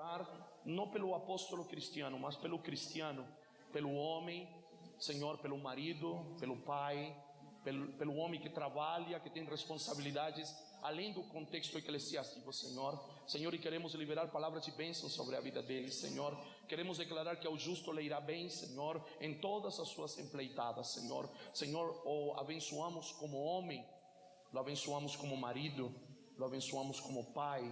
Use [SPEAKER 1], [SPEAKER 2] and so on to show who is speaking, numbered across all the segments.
[SPEAKER 1] orar, não pelo apóstolo cristiano, mas pelo cristiano, pelo homem, Senhor, pelo marido, pelo pai, pelo homem que trabalha, que tem responsabilidades além do contexto eclesiástico, Senhor. Senhor, e queremos liberar palavras de bênção sobre a vida deles, Senhor. Queremos declarar que ao justo lhe irá bem, Senhor, em todas as suas empleitadas, Senhor. Senhor, o abençoamos como homem, lo abençoamos como marido, lo abençoamos como pai,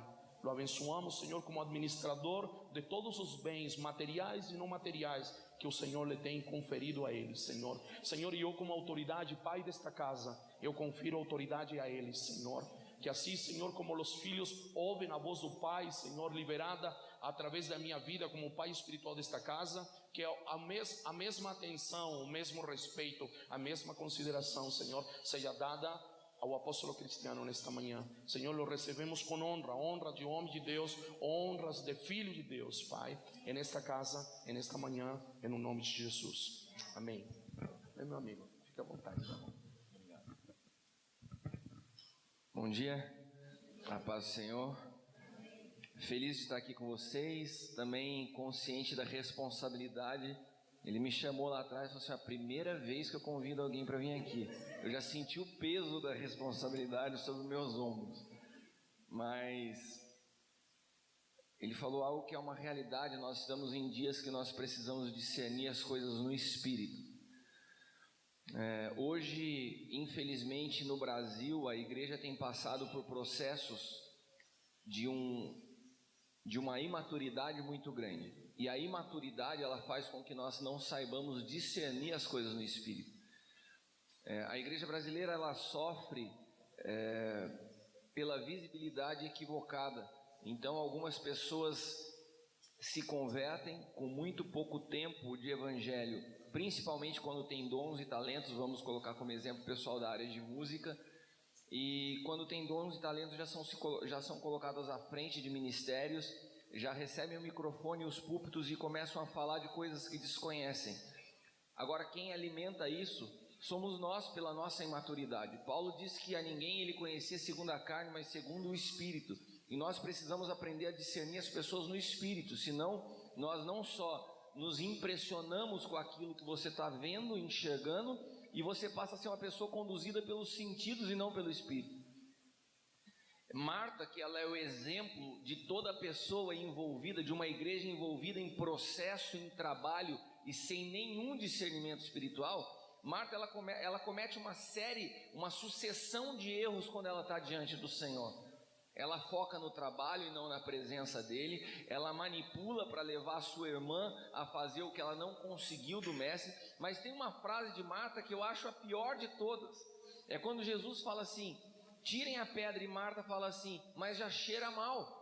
[SPEAKER 1] lo abençoamos, Senhor, como administrador de todos os bens materiais e não materiais que o Senhor lhe tem conferido a eles, Senhor. Senhor, e eu como autoridade, pai desta casa, eu confiro autoridade a eles, Senhor. Que assim, Senhor, como os filhos ouvem a voz do Pai, Senhor, liberada através da minha vida como pai espiritual desta casa, que a mesma atenção, o mesmo respeito, a mesma consideração, Senhor, seja dada ao apóstolo cristiano nesta manhã. Senhor, lo recebemos com honra, honra de homem de Deus, honras de filho de Deus, Pai, nesta casa, nesta manhã, no nome de Jesus. Amém. Meu amigo, fica à vontade, tá bom? Obrigado.
[SPEAKER 2] Bom dia, a paz do Senhor. Feliz de estar aqui com vocês, também consciente da responsabilidade. Ele me chamou lá atrás e falou assim: a primeira vez que eu convido alguém para vir aqui. Eu já senti o peso da responsabilidade sobre os meus ombros. Mas ele falou algo que é uma realidade. Nós estamos em dias que nós precisamos discernir as coisas no Espírito. Hoje, infelizmente, no Brasil, a igreja tem passado por processos de uma imaturidade muito grande. E a imaturidade, ela faz com que nós não saibamos discernir as coisas no Espírito. A igreja brasileira, ela sofre pela visibilidade equivocada. Então algumas pessoas se convertem com muito pouco tempo de evangelho, principalmente quando tem dons e talentos. Vamos colocar como exemplo o pessoal da área de música. E quando tem dons e talentos, já são colocados à frente de ministérios, já recebem o microfone e os púlpitos e começam a falar de coisas que desconhecem. Agora, quem alimenta isso somos nós, pela nossa imaturidade. Paulo disse que a ninguém ele conhecia segundo a carne, mas segundo o Espírito. E nós precisamos aprender a discernir as pessoas no Espírito, senão nós não só nos impressionamos com aquilo que você está vendo, enxergando, e você passa a ser uma pessoa conduzida pelos sentidos e não pelo Espírito. Marta, que ela é o exemplo de toda pessoa envolvida, de uma igreja envolvida em processo, em trabalho e sem nenhum discernimento espiritual. Marta, ela comete uma sucessão de erros quando ela está diante do Senhor. Ela foca no trabalho e não na presença dele. Ela manipula para levar a sua irmã a fazer o que ela não conseguiu do mestre. Mas tem uma frase de Marta que eu acho a pior de todas. É quando Jesus fala assim: tirem a pedra, e Marta fala assim: mas já cheira mal.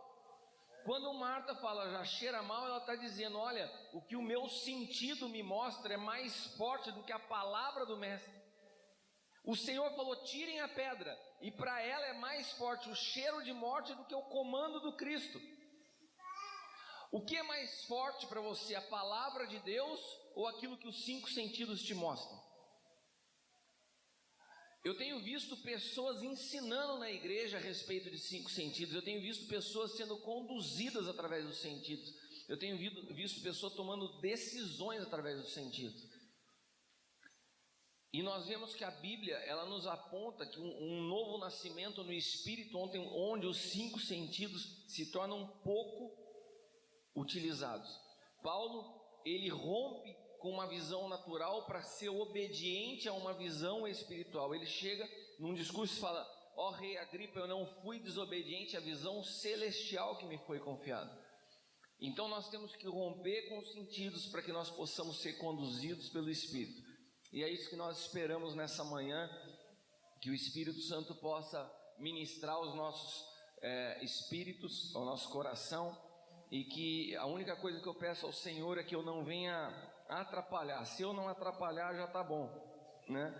[SPEAKER 2] Quando Marta fala já cheira mal, ela está dizendo: olha, o que o meu sentido me mostra é mais forte do que a palavra do mestre. O Senhor falou: tirem a pedra, e para ela é mais forte o cheiro de morte do que o comando do Cristo. O que é mais forte para você, a palavra de Deus ou aquilo que os 5 sentidos te mostram? Eu tenho visto pessoas ensinando na igreja a respeito de 5 sentidos. Eu tenho visto pessoas sendo conduzidas através dos sentidos. Eu tenho visto pessoas tomando decisões através dos sentidos. E nós vemos que a Bíblia, ela nos aponta que um novo nascimento no Espírito, onde os 5 sentidos se tornam pouco utilizados. Paulo, ele rompe com uma visão natural para ser obediente a uma visão espiritual. Ele chega num discurso e fala: ó rei Agripa, eu não fui desobediente à visão celestial que me foi confiada. Então nós temos que romper com os sentidos para que nós possamos ser conduzidos pelo Espírito. E é isso que nós esperamos nessa manhã, que o Espírito Santo possa ministrar os nossos espíritos, ao nosso coração, e que a única coisa que eu peço ao Senhor é que eu não venha atrapalhar. Se eu não atrapalhar, já está bom, né?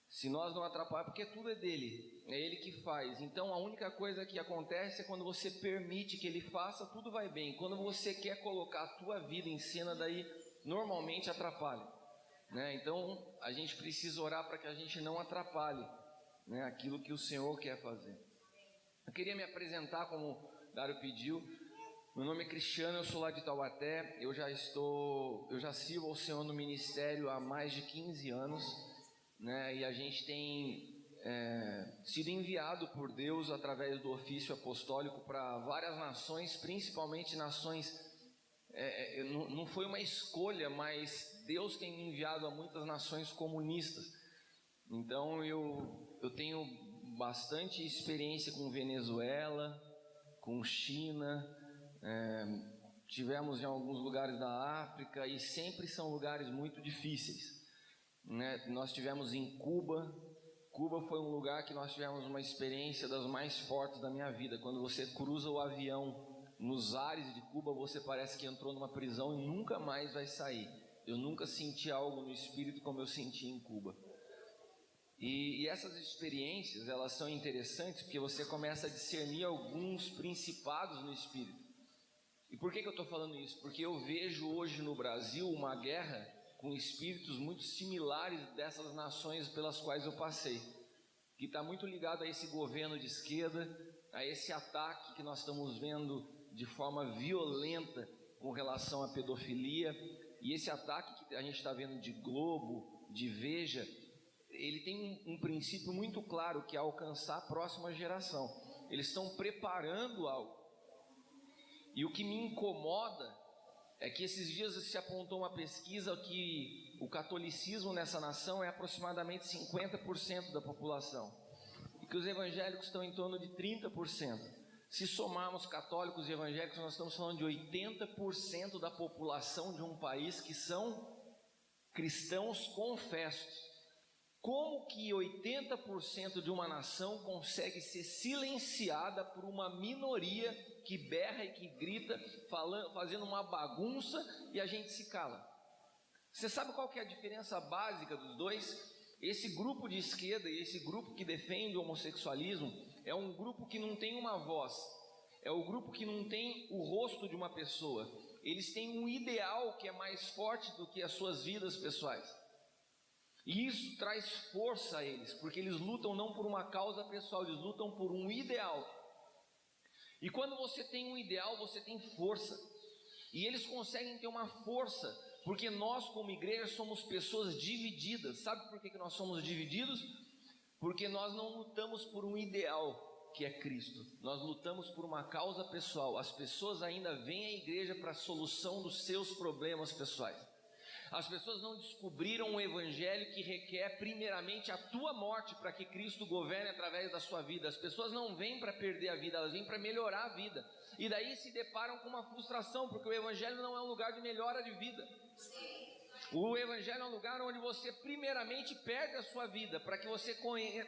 [SPEAKER 2] Se nós não atrapalhar, porque tudo é dele, é ele que faz. Então a única coisa que acontece é quando você permite que ele faça, tudo vai bem. Quando você quer colocar a tua vida em cena, daí normalmente atrapalha. Então a gente precisa orar para que a gente não atrapalhe, aquilo que o Senhor quer fazer. Eu queria me apresentar, como o Dário pediu. Meu nome é Cristiano, eu sou lá de Taubaté, eu já sirvo ao Senhor no ministério há mais de 15 anos, né? E a gente tem sido enviado por Deus através do ofício apostólico para várias nações, principalmente nações, não foi uma escolha, mas Deus tem me enviado a muitas nações comunistas. Então eu tenho bastante experiência com Venezuela, com China, tivemos em alguns lugares da África e sempre são lugares muito difíceis, né? Nós tivemos em Cuba. Cuba foi um lugar que nós tivemos uma experiência das mais fortes da minha vida. Quando você cruza o avião nos ares de Cuba, você parece que entrou numa prisão e nunca mais vai sair. Eu nunca senti algo no espírito como eu senti em Cuba. E essas experiências, elas são interessantes porque você começa a discernir alguns principados no espírito. E por que eu estou falando isso? Porque eu vejo hoje no Brasil uma guerra com espíritos muito similares dessas nações pelas quais eu passei, que está muito ligado a esse governo de esquerda, a esse ataque que nós estamos vendo de forma violenta com relação à pedofilia, e esse ataque que a gente está vendo de Globo, de Veja, ele tem um princípio muito claro, que é alcançar a próxima geração. Eles estão preparando algo, e o que me incomoda é que esses dias se apontou uma pesquisa que o catolicismo nessa nação é aproximadamente 50% da população, e que os evangélicos estão em torno de 30%. Se somarmos católicos e evangélicos, nós estamos falando de 80% da população de um país que são cristãos confessos. Como que 80% de uma nação consegue ser silenciada por uma minoria que berra e que grita, fazendo uma bagunça, e a gente se cala? Você sabe qual que é a diferença básica dos dois? Esse grupo de esquerda e esse grupo que defende o homossexualismo é um grupo que não tem uma voz, é o grupo que não tem o rosto de uma pessoa. Eles têm um ideal que é mais forte do que as suas vidas pessoais. E isso traz força a eles, porque eles lutam não por uma causa pessoal, eles lutam por um ideal. E quando você tem um ideal, você tem força. E eles conseguem ter uma força, porque nós como igreja somos pessoas divididas. Sabe por que nós somos divididos? Porque nós não lutamos por um ideal, que é Cristo. Nós lutamos por uma causa pessoal. As pessoas ainda vêm à igreja para a solução dos seus problemas pessoais. As pessoas não descobriram um evangelho que requer primeiramente a tua morte para que Cristo governe através da sua vida. As pessoas não vêm para perder a vida, elas vêm para melhorar a vida. E daí se deparam com uma frustração, porque o evangelho não é um lugar de melhora de vida. O evangelho é um lugar onde você primeiramente perde a sua vida, para que você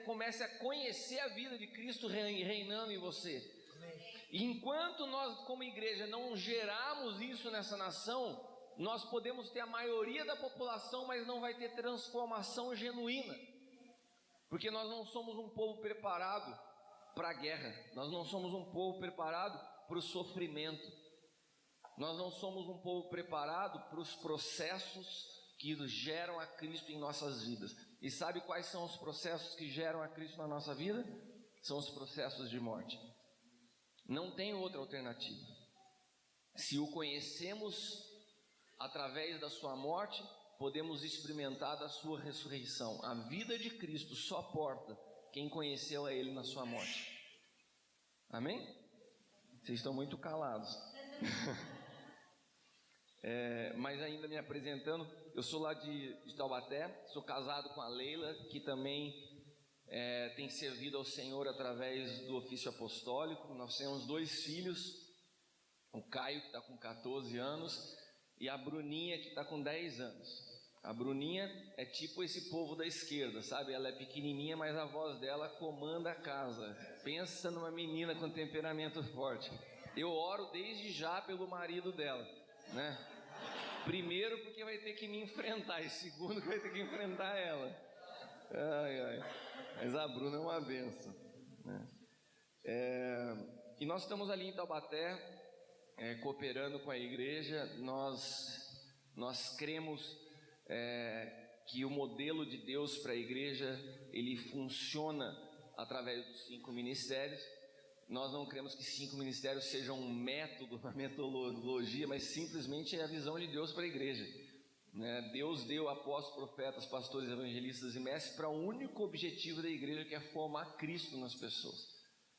[SPEAKER 2] comece a conhecer a vida de Cristo reinando em você. E enquanto nós como igreja não gerarmos isso nessa nação, nós podemos ter a maioria da população, mas não vai ter transformação genuína, porque nós não somos um povo preparado para a guerra, nós não somos um povo preparado para o sofrimento, nós não somos um povo preparado para os processos que geram a Cristo em nossas vidas. E sabe quais são os processos que geram a Cristo na nossa vida? São os processos de morte. Não tem outra alternativa. Se o conhecemos através da sua morte, podemos experimentar da sua ressurreição. A vida de Cristo só porta quem conheceu a Ele na sua morte. Amém? Vocês estão muito calados. Mas ainda me apresentando, eu sou lá de Taubaté, sou casado com a Leila, que também tem servido ao Senhor através do ofício apostólico. Nós temos 2 filhos, o Caio, que está com 14 anos, e a Bruninha, que está com 10 anos. A Bruninha é tipo esse povo da esquerda, sabe? Ela é pequenininha, mas a voz dela comanda a casa. Pensa numa menina com temperamento forte. Eu oro desde já pelo marido dela, né? Primeiro porque vai ter que me enfrentar, e segundo que vai ter que enfrentar ela. Mas a Bruna é uma benção, né? E nós estamos ali em Taubaté, cooperando com a igreja. Nós cremos que o modelo de Deus para a igreja, ele funciona através dos 5 ministérios. nós não cremos que 5 ministérios sejam um método, uma metodologia, mas simplesmente é a visão de Deus para a igreja, né? Deus deu apóstolos, profetas, pastores, evangelistas e mestres para o único objetivo da igreja, que é formar Cristo nas pessoas.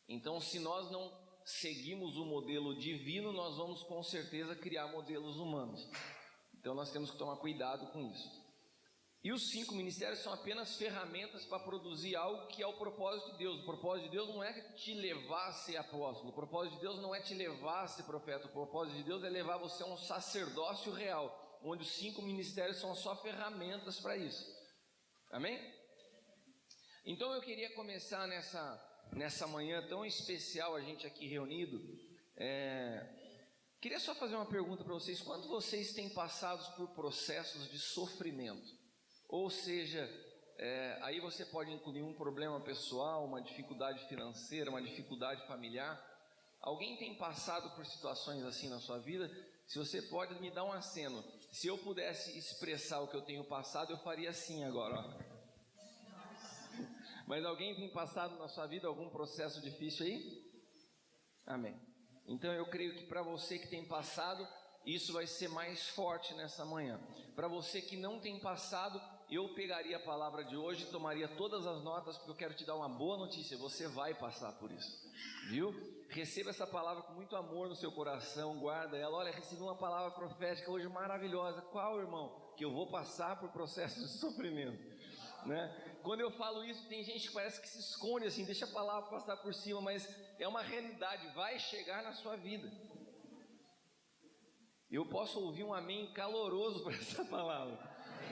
[SPEAKER 2] Então, se nós não seguimos o modelo divino, nós vamos com certeza criar modelos humanos. Então nós temos que tomar cuidado com isso. E os 5 ministérios são apenas ferramentas para produzir algo que é o propósito de Deus. O propósito de Deus não é te levar a ser apóstolo, o propósito de Deus não é te levar a ser profeta, o propósito de Deus é levar você a um sacerdócio real, onde os 5 ministérios são só ferramentas para isso. Amém? Então eu queria começar nessa manhã tão especial, a gente aqui reunido, queria só fazer uma pergunta para vocês: quando vocês têm passado por processos de sofrimento? Ou seja, aí você pode incluir um problema pessoal, uma dificuldade financeira, uma dificuldade familiar. Alguém tem passado por situações assim na sua vida? Se você pode me dar um aceno. Se eu pudesse expressar o que eu tenho passado, eu faria assim agora, ó. Mas alguém tem passado na sua vida algum processo difícil aí? Amém. Então eu creio que para você que tem passado, isso vai ser mais forte nessa manhã. Para você que não tem passado, eu pegaria a palavra de hoje, tomaria todas as notas, porque eu quero te dar uma boa notícia: você vai passar por isso, viu? Receba essa palavra com muito amor no seu coração, guarda ela. Olha, recebi uma palavra profética hoje maravilhosa. Qual, irmão? Que eu vou passar por processos de sofrimento, né? Quando eu falo isso, tem gente que parece que se esconde assim, deixa a palavra passar por cima, mas é uma realidade, vai chegar na sua vida. Eu posso ouvir um amém caloroso para essa palavra,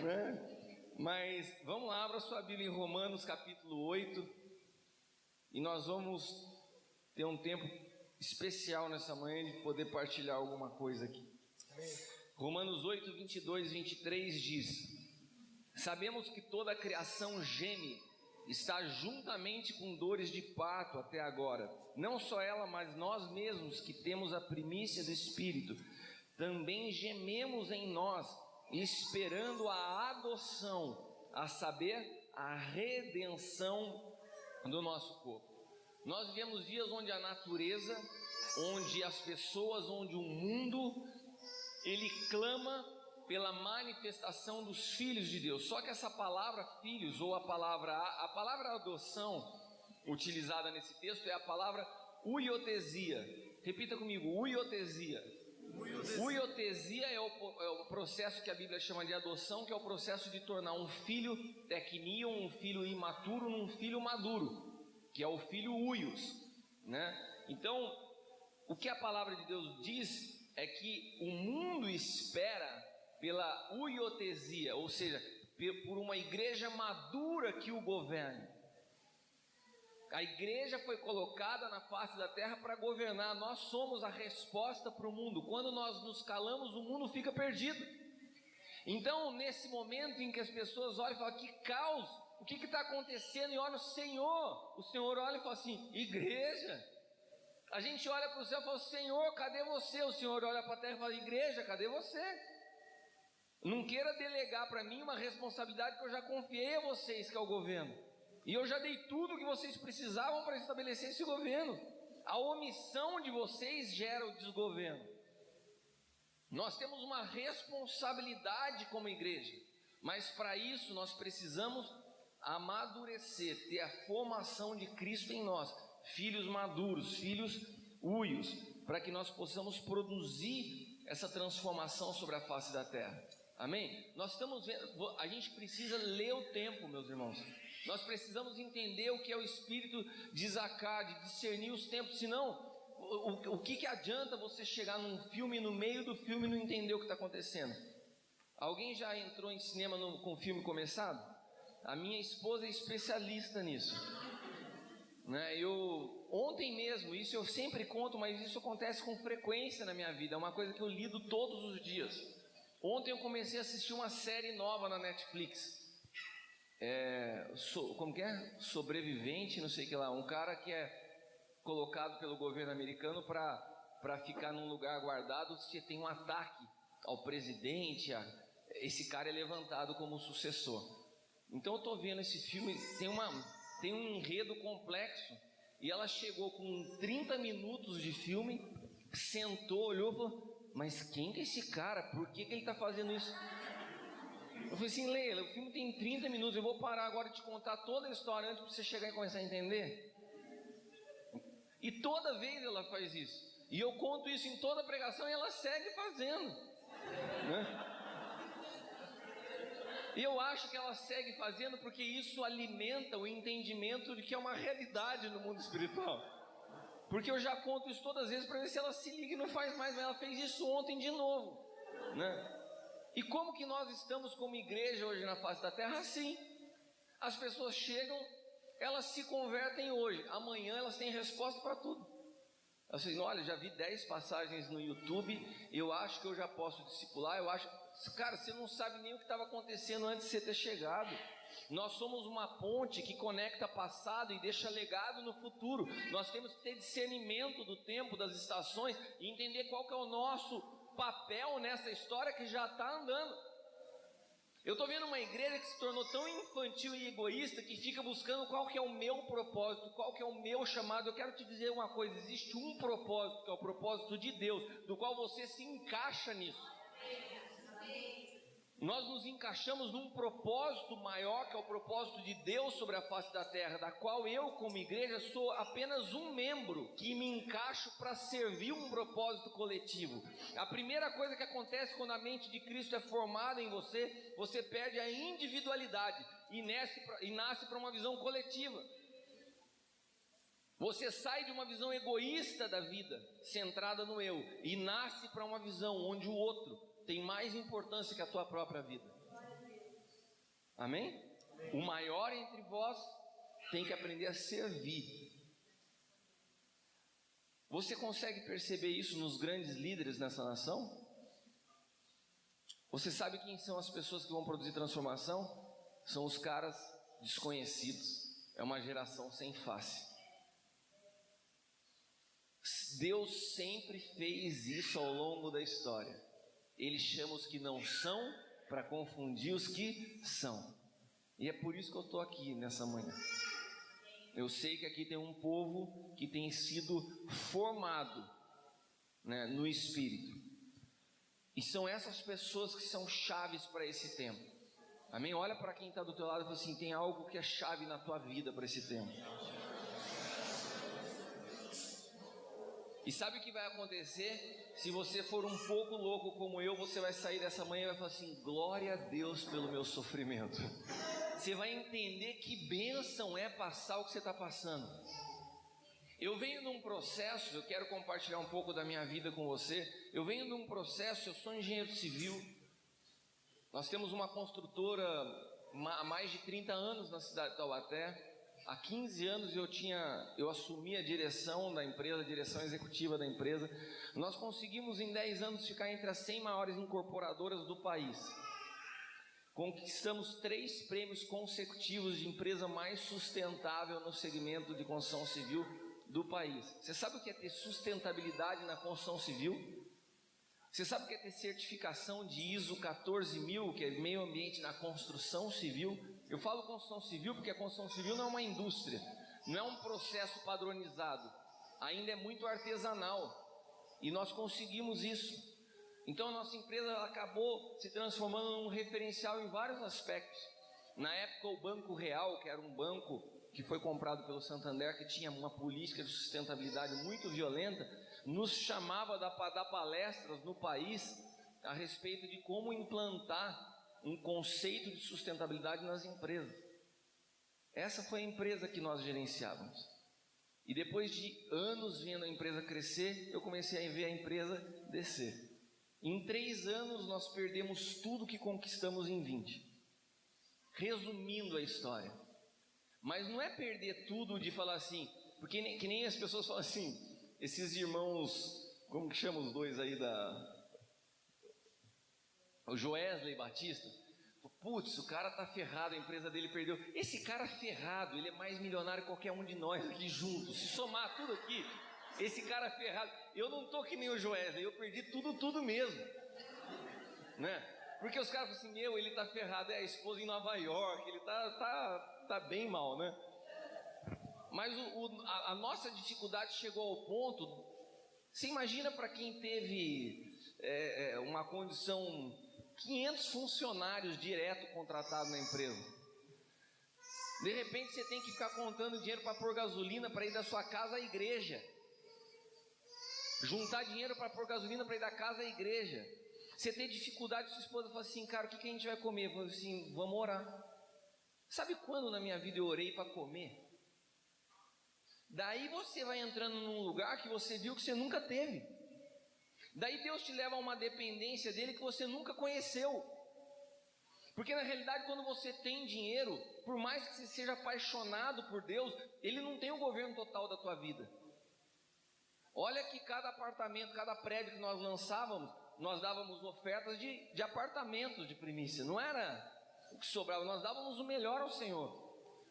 [SPEAKER 2] né? Mas vamos lá, abra sua Bíblia em Romanos capítulo 8, e nós vamos ter um tempo especial nessa manhã de poder partilhar alguma coisa aqui. Romanos 8, 22 e 23 diz: sabemos que toda a criação geme, está juntamente com dores de parto até agora. Não só ela, mas nós mesmos que temos a primícia do Espírito, também gememos em nós, esperando a adoção, a saber, a redenção do nosso corpo. Nós vivemos dias onde a natureza, onde as pessoas, onde o mundo, ele clama pela manifestação dos filhos de Deus. Só que essa palavra filhos, ou a palavra adoção utilizada nesse texto é a palavra uiotesia. Repita comigo: uiotesia. Uiotesia é o processo que a Bíblia chama de adoção, que é o processo de tornar um filho teknion, um filho imaturo, num filho maduro, que é o filho uios, né? Então, o que a palavra de Deus diz é que o mundo espera pela uiotesia, ou seja, por uma igreja madura que o governe. A igreja foi colocada na face da terra para governar. Nós somos a resposta para o mundo. Quando nós nos calamos, o mundo fica perdido. Então, nesse momento em que as pessoas olham e falam: que caos, o que está acontecendo? E olha o Senhor olha e fala assim: igreja. A gente olha para o céu e fala: Senhor, cadê você? O Senhor olha para a terra e fala: igreja, cadê você? Não queira delegar para mim uma responsabilidade que eu já confiei a vocês, que é o governo. E eu já dei tudo o que vocês precisavam para estabelecer esse governo. A omissão de vocês gera o desgoverno. Nós temos uma responsabilidade como igreja, mas para isso nós precisamos amadurecer, ter a formação de Cristo em nós, filhos maduros, filhos uios, para que nós possamos produzir essa transformação sobre a face da terra. Amém? Nós estamos vendo, a gente precisa ler o tempo, meus irmãos. Nós precisamos entender o que é o espírito de Zacar, de discernir os tempos. Senão, o que adianta você chegar num filme, no meio do filme, e não entender o que está acontecendo? Alguém já entrou em cinema com o filme começado? A minha esposa é especialista nisso, né? Ontem mesmo, isso eu sempre conto, mas isso acontece com frequência na minha vida. É uma coisa que eu lido todos os dias. Ontem eu comecei a assistir uma série nova na Netflix. Como que é? Sobrevivente, não sei o que lá. Um cara que é colocado pelo governo americano para ficar num lugar guardado se tem um ataque ao presidente. Esse cara é levantado como sucessor. Então eu estou vendo esse filme, tem um enredo complexo. E ela chegou com 30 minutos de filme, sentou, olhou e falou: mas quem que é esse cara? Por que ele está fazendo isso? Eu falei assim: Leila, o filme tem 30 minutos, eu vou parar agora de te contar toda a história antes para você chegar e começar a entender. E toda vez ela faz isso. E eu conto isso em toda a pregação e ela segue fazendo, né? E eu acho que ela segue fazendo porque isso alimenta o entendimento de que é uma realidade no mundo espiritual. Porque eu já conto isso todas as vezes para ver se ela se liga e não faz mais, mas ela fez isso ontem de novo, né? E como que nós estamos como igreja hoje na face da terra? Assim, as pessoas chegam, elas se convertem hoje, amanhã elas têm resposta para tudo. Elas dizem: olha, já vi 10 passagens no YouTube, eu acho que eu já posso discipular, eu acho... Cara, você não sabe nem o que estava acontecendo antes de você ter chegado. Nós somos uma ponte que conecta passado e deixa legado no futuro. Nós temos que ter discernimento do tempo, das estações, e entender qual que é o nosso papel nessa história que já está andando. Eu estou vendo uma igreja que se tornou tão infantil e egoísta que fica buscando qual que é o meu propósito, qual que é o meu chamado. Eu quero te dizer uma coisa: existe um propósito, que é o propósito de Deus, do qual você se encaixa nisso. Nós nos encaixamos num propósito maior, que é o propósito de Deus sobre a face da terra, da qual eu, como igreja, sou apenas um membro que me encaixo para servir um propósito coletivo. A primeira coisa que acontece quando a mente de Cristo é formada em você, você perde a individualidade e nasce para uma visão coletiva. Você sai de uma visão egoísta da vida, centrada no eu, e nasce para uma visão onde o outro tem mais importância que a tua própria vida. Amém? O maior entre vós tem que aprender a servir. Você consegue perceber isso nos grandes líderes nessa nação? Você sabe quem são as pessoas que vão produzir transformação? São os caras desconhecidos. É uma geração sem face. Deus sempre fez isso ao longo da história. Ele chama os que não são para confundir os que são. E é por isso que eu estou aqui nessa manhã. Eu sei que aqui tem um povo que tem sido formado, né, no Espírito. E são essas pessoas que são chaves para esse tempo. Amém? Olha para quem está do teu lado e fala assim: tem algo que é chave na tua vida para esse tempo. E sabe o que vai acontecer? Se você for um pouco louco como eu, você vai sair dessa manhã e vai falar assim: glória a Deus pelo meu sofrimento. Você vai entender que bênção é passar o que você está passando. Eu venho num processo, eu quero compartilhar um pouco da minha vida com você. Eu venho num processo, eu sou engenheiro civil. Nós temos uma construtora há mais de 30 anos na cidade de Taubaté. Há 15 anos eu assumi a direção da empresa, a direção executiva da empresa. Nós conseguimos em 10 anos ficar entre as 100 maiores incorporadoras do país. Conquistamos 3 prêmios consecutivos de empresa mais sustentável no segmento de construção civil do país. Você sabe o que é ter sustentabilidade na construção civil? Você sabe o que é ter certificação de ISO 14000, que é meio ambiente na construção civil? Eu falo construção civil porque a construção civil não é uma indústria, não é um processo padronizado, ainda é muito artesanal, e nós conseguimos isso. Então a nossa empresa acabou se transformando num referencial em vários aspectos. Na época o Banco Real, que era um banco que foi comprado pelo Santander, que tinha uma política de sustentabilidade muito violenta, nos chamava para dar palestras no país a respeito de como implantar um conceito de sustentabilidade nas empresas. Essa foi a empresa que nós gerenciávamos. E depois de anos vendo a empresa crescer, eu comecei a ver a empresa descer. Em 3 anos nós perdemos tudo que conquistamos em 20. Resumindo a história. Mas não é perder tudo de falar assim, porque que nem as pessoas falam assim, esses irmãos, como que chama os dois aí o Joesley Batista, putz, o cara tá ferrado, a empresa dele perdeu. Esse cara ferrado, ele é mais milionário que qualquer um de nós aqui juntos. Se somar tudo aqui, esse cara ferrado, eu não tô que nem o Joesley, eu perdi tudo mesmo, né? Porque os caras falam assim, ele tá ferrado, é a esposa em Nova York, ele tá bem mal, né? Mas a nossa dificuldade chegou ao ponto. Você imagina para quem teve uma condição, 500 funcionários direto contratados na empresa. De repente você tem que ficar contando dinheiro para pôr gasolina para ir da sua casa à igreja. Juntar dinheiro para pôr gasolina para ir da casa à igreja. Você tem dificuldade, sua esposa fala assim, cara, o que a gente vai comer? Eu falo assim, vamos orar. Sabe quando na minha vida eu orei para comer? Daí você vai entrando num lugar que você viu que você nunca teve. Daí Deus te leva a uma dependência dele que você nunca conheceu. Porque na realidade quando você tem dinheiro, por mais que você seja apaixonado por Deus, ele não tem o governo total da tua vida. Olha que cada apartamento, cada prédio que nós lançávamos, nós dávamos ofertas de apartamentos de primícia. Não era o que sobrava, nós dávamos o melhor ao Senhor.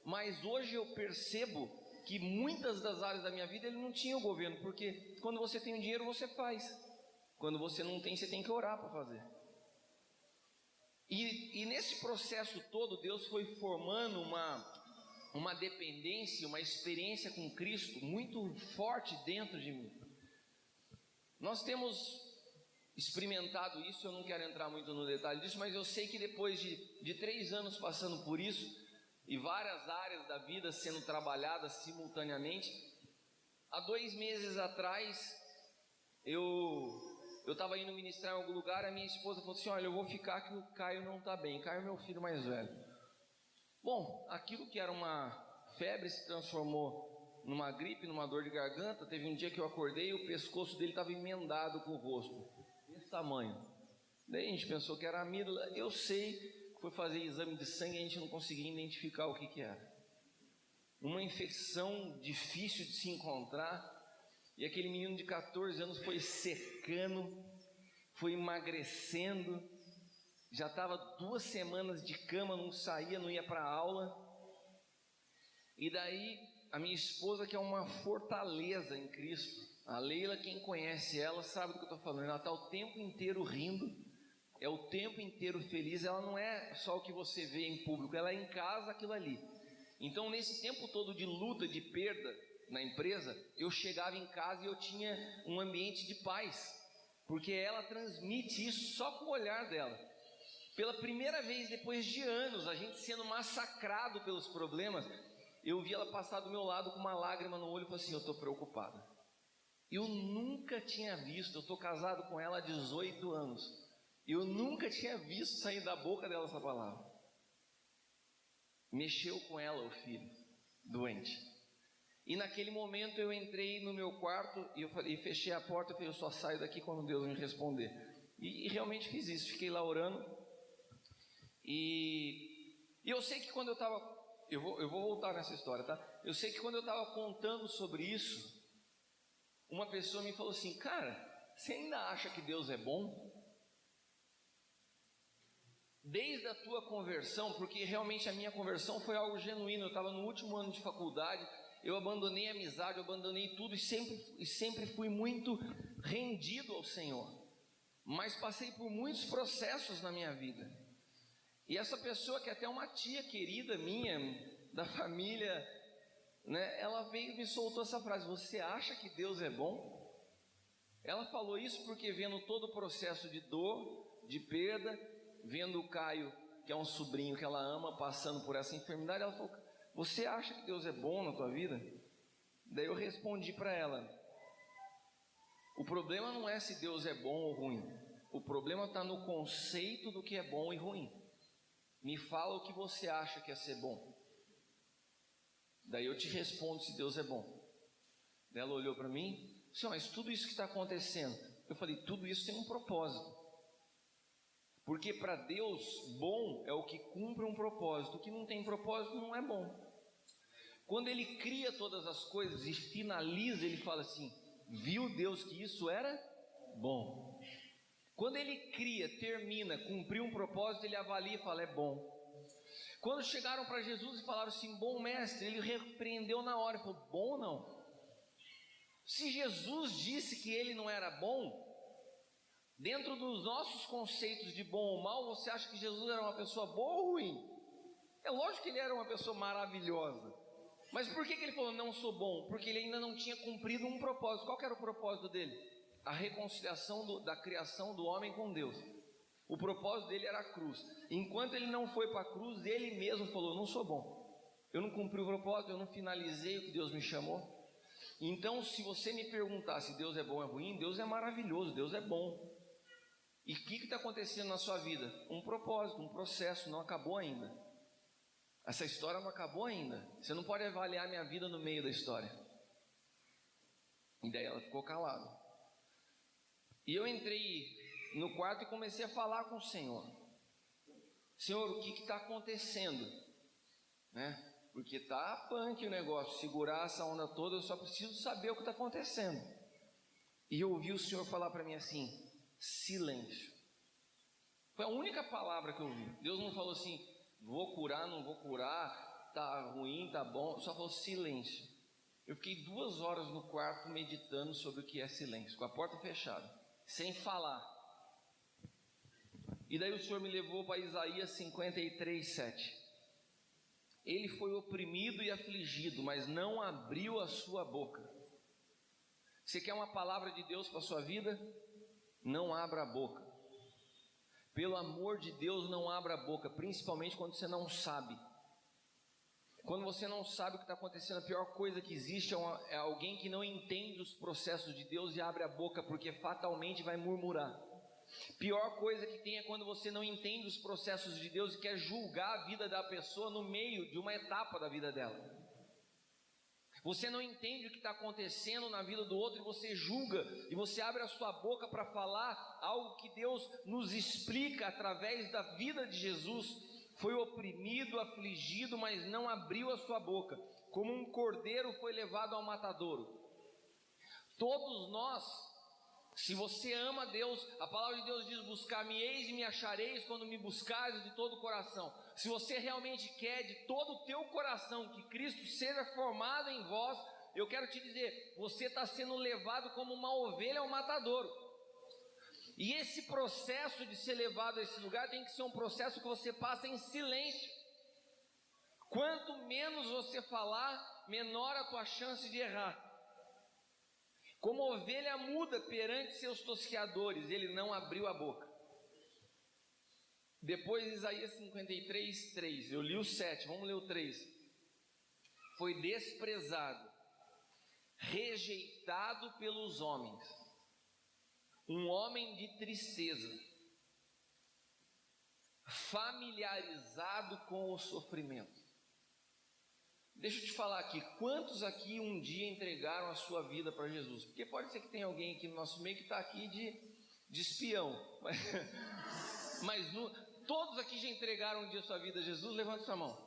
[SPEAKER 2] Mas hoje eu percebo que muitas das áreas da minha vida ele não tinha o governo, porque quando você tem o dinheiro você faz, quando você não tem, você tem que orar para fazer. E nesse processo todo Deus foi formando uma dependência, uma experiência com Cristo muito forte dentro de mim. Nós temos experimentado isso, eu não quero entrar muito no detalhe disso, mas eu sei que depois de 3 anos passando por isso, e várias áreas da vida sendo trabalhadas simultaneamente, há 2 meses atrás, eu estava indo ministrar em algum lugar, a minha esposa falou assim, olha, eu vou ficar que o Caio não está bem, Caio é meu filho mais velho. Bom, aquilo que era uma febre se transformou numa gripe, numa dor de garganta. Teve um dia que eu acordei e o pescoço dele estava emendado com o rosto, desse tamanho. Daí a gente pensou que era amígdala. Eu sei, foi fazer exame de sangue e a gente não conseguia identificar o que era. Uma infecção difícil de se encontrar. E aquele menino de 14 anos foi secando, foi emagrecendo. Já estava 2 semanas de cama, não saía, não ia para a aula. E daí a minha esposa, que é uma fortaleza em Cristo, a Leila, quem conhece ela sabe do que eu estou falando, ela está o tempo inteiro rindo, é o tempo inteiro feliz. Ela não é só o que você vê em público, ela é em casa aquilo ali. Então nesse tempo todo de luta, de perda na empresa, eu chegava em casa e eu tinha um ambiente de paz, porque ela transmite isso só com o olhar dela. Pela primeira vez, depois de anos, a gente sendo massacrado pelos problemas, eu vi ela passar do meu lado com uma lágrima no olho e falei assim, eu estou preocupada. Eu nunca tinha visto, eu estou casado com ela há 18 anos, eu nunca tinha visto sair da boca dela essa palavra. Mexeu com ela o filho, doente. E naquele momento eu entrei no meu quarto e fechei a porta e falei, eu só saio daqui quando Deus me responder. E realmente fiz isso, fiquei lá orando. E eu sei que quando eu estava, eu vou voltar nessa história, tá? Eu sei que quando eu estava contando sobre isso, uma pessoa me falou assim, cara, você ainda acha que Deus é bom? Desde a tua conversão, porque realmente a minha conversão foi algo genuíno, eu estava no último ano de faculdade, eu abandonei a amizade, eu abandonei tudo e sempre fui muito rendido ao Senhor, mas passei por muitos processos na minha vida. E essa pessoa, que é até uma tia querida minha, da família, né, ela veio e me soltou essa frase, você acha que Deus é bom? Ela falou isso porque vendo todo o processo de dor, de perda, vendo o Caio, que é um sobrinho que ela ama, passando por essa enfermidade, ela falou, você acha que Deus é bom na tua vida? Daí eu respondi para ela, o problema não é se Deus é bom ou ruim, o problema está no conceito do que é bom e ruim. Me fala o que você acha que é ser bom. Daí eu te respondo se Deus é bom. Daí ela olhou para mim, disse, mas tudo isso que está acontecendo, eu falei, tudo isso tem um propósito. Porque para Deus, bom é o que cumpre um propósito, o que não tem propósito não é bom. Quando Ele cria todas as coisas e finaliza, Ele fala assim, viu Deus que isso era bom. Quando Ele cria, termina, cumpriu um propósito, Ele avalia e fala, é bom. Quando chegaram para Jesus e falaram assim, bom mestre, Ele repreendeu na hora e falou, bom não. Se Jesus disse que Ele não era bom, dentro dos nossos conceitos de bom ou mal, você acha que Jesus era uma pessoa boa ou ruim? É lógico que Ele era uma pessoa maravilhosa. Mas por que ele falou não sou bom? Porque ele ainda não tinha cumprido um propósito. Qual que era o propósito dele? A reconciliação da criação do homem com Deus. O propósito dele era a cruz. Enquanto ele não foi para a cruz, ele mesmo falou, não sou bom. Eu não cumpri o propósito, eu não finalizei o que Deus me chamou. Então, se você me perguntar se Deus é bom ou é ruim, Deus é maravilhoso, Deus é bom. E o que está acontecendo na sua vida? Um propósito, um processo, não acabou ainda. Essa história não acabou ainda. Você não pode avaliar minha vida no meio da história. E daí ela ficou calada. E eu entrei no quarto e comecei a falar com o Senhor. Senhor, o que está acontecendo? Né? Porque tá punk o negócio, segurar essa onda toda, eu só preciso saber o que está acontecendo. E eu ouvi o Senhor falar para mim assim, silêncio. Foi a única palavra que eu ouvi. Deus não falou assim, vou curar, não vou curar, tá ruim, tá bom, só falou silêncio. Eu fiquei 2 horas no quarto meditando sobre o que é silêncio, com a porta fechada, sem falar. E daí o Senhor me levou para Isaías 53:7. Ele foi oprimido e afligido, mas não abriu a sua boca. Você quer uma palavra de Deus para a sua vida? Não abra a boca. Pelo amor de Deus, não abra a boca, principalmente quando você não sabe. Quando você não sabe o que está acontecendo, a pior coisa que existe é alguém que não entende os processos de Deus e abre a boca, porque fatalmente vai murmurar. Pior coisa que tem é quando você não entende os processos de Deus e quer julgar a vida da pessoa no meio de uma etapa da vida dela. Você não entende o que está acontecendo na vida do outro e você julga, e você abre a sua boca para falar algo que Deus nos explica através da vida de Jesus. Foi oprimido, afligido, mas não abriu a sua boca. Como um cordeiro foi levado ao matadouro. Todos nós, se você ama Deus, a palavra de Deus diz, buscar-me-eis e me achareis quando me buscares de todo o coração. Se você realmente quer de todo o teu coração que Cristo seja formado em vós, eu quero te dizer, você está sendo levado como uma ovelha ao matadouro. E esse processo de ser levado a esse lugar tem que ser um processo que você passa em silêncio. Quanto menos você falar, menor a tua chance de errar. Como ovelha muda perante seus tosqueadores, ele não abriu a boca. Depois Isaías 53:3, eu li o 7, vamos ler o 3. Foi desprezado, rejeitado pelos homens, um homem de tristeza, familiarizado com o sofrimento. Deixa eu te falar aqui, quantos aqui um dia entregaram a sua vida para Jesus? Porque pode ser que tenha alguém aqui no nosso meio que está aqui de espião, mas todos aqui já entregaram um dia a sua vida a Jesus? Levanta sua mão.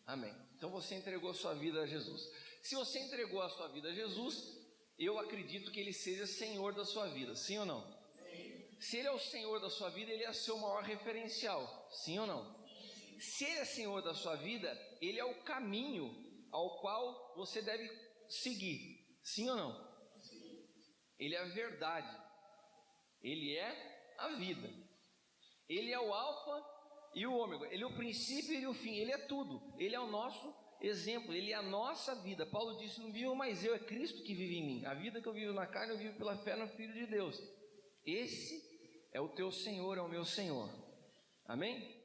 [SPEAKER 2] Amém. Então você entregou a sua vida a Jesus. Se você entregou a sua vida a Jesus, eu acredito que Ele seja Senhor da sua vida, sim ou não? Sim. Se Ele é o Senhor da sua vida, Ele é seu maior referencial, sim ou não? Se Ele é Senhor da sua vida, Ele é o caminho ao qual você deve seguir, sim ou não? Sim. Ele é a verdade, Ele é a vida, Ele é o alfa e o ômega, Ele é o princípio e o fim, Ele é tudo, Ele é o nosso exemplo, Ele é a nossa vida. Paulo disse, não vivo mais eu, é Cristo que vive em mim. A vida que eu vivo na carne, eu vivo pela fé no Filho de Deus. Esse é o teu Senhor, é o meu Senhor. Amém?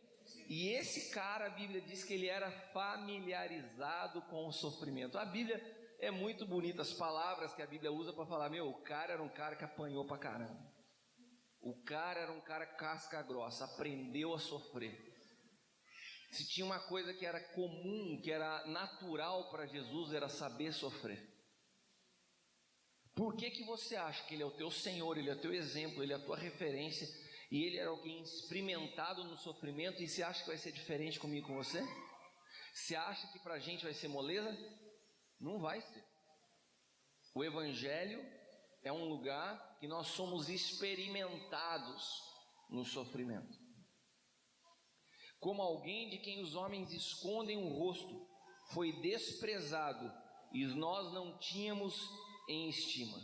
[SPEAKER 2] E esse cara, a Bíblia diz que ele era familiarizado com o sofrimento. A Bíblia é muito bonita, as palavras que a Bíblia usa para falar, o cara era um cara que apanhou pra caramba. O cara era um cara casca grossa, aprendeu a sofrer. Se tinha uma coisa que era comum, que era natural para Jesus, era saber sofrer. Por que você acha que Ele é o teu Senhor, Ele é o teu exemplo, Ele é a tua referência, e Ele era alguém experimentado no sofrimento, e você acha que vai ser diferente comigo e com você? Você acha que para a gente vai ser moleza? Não vai ser. O Evangelho é um lugar que nós somos experimentados no sofrimento. Como alguém de quem os homens escondem o rosto, foi desprezado, e nós não tínhamos em estima.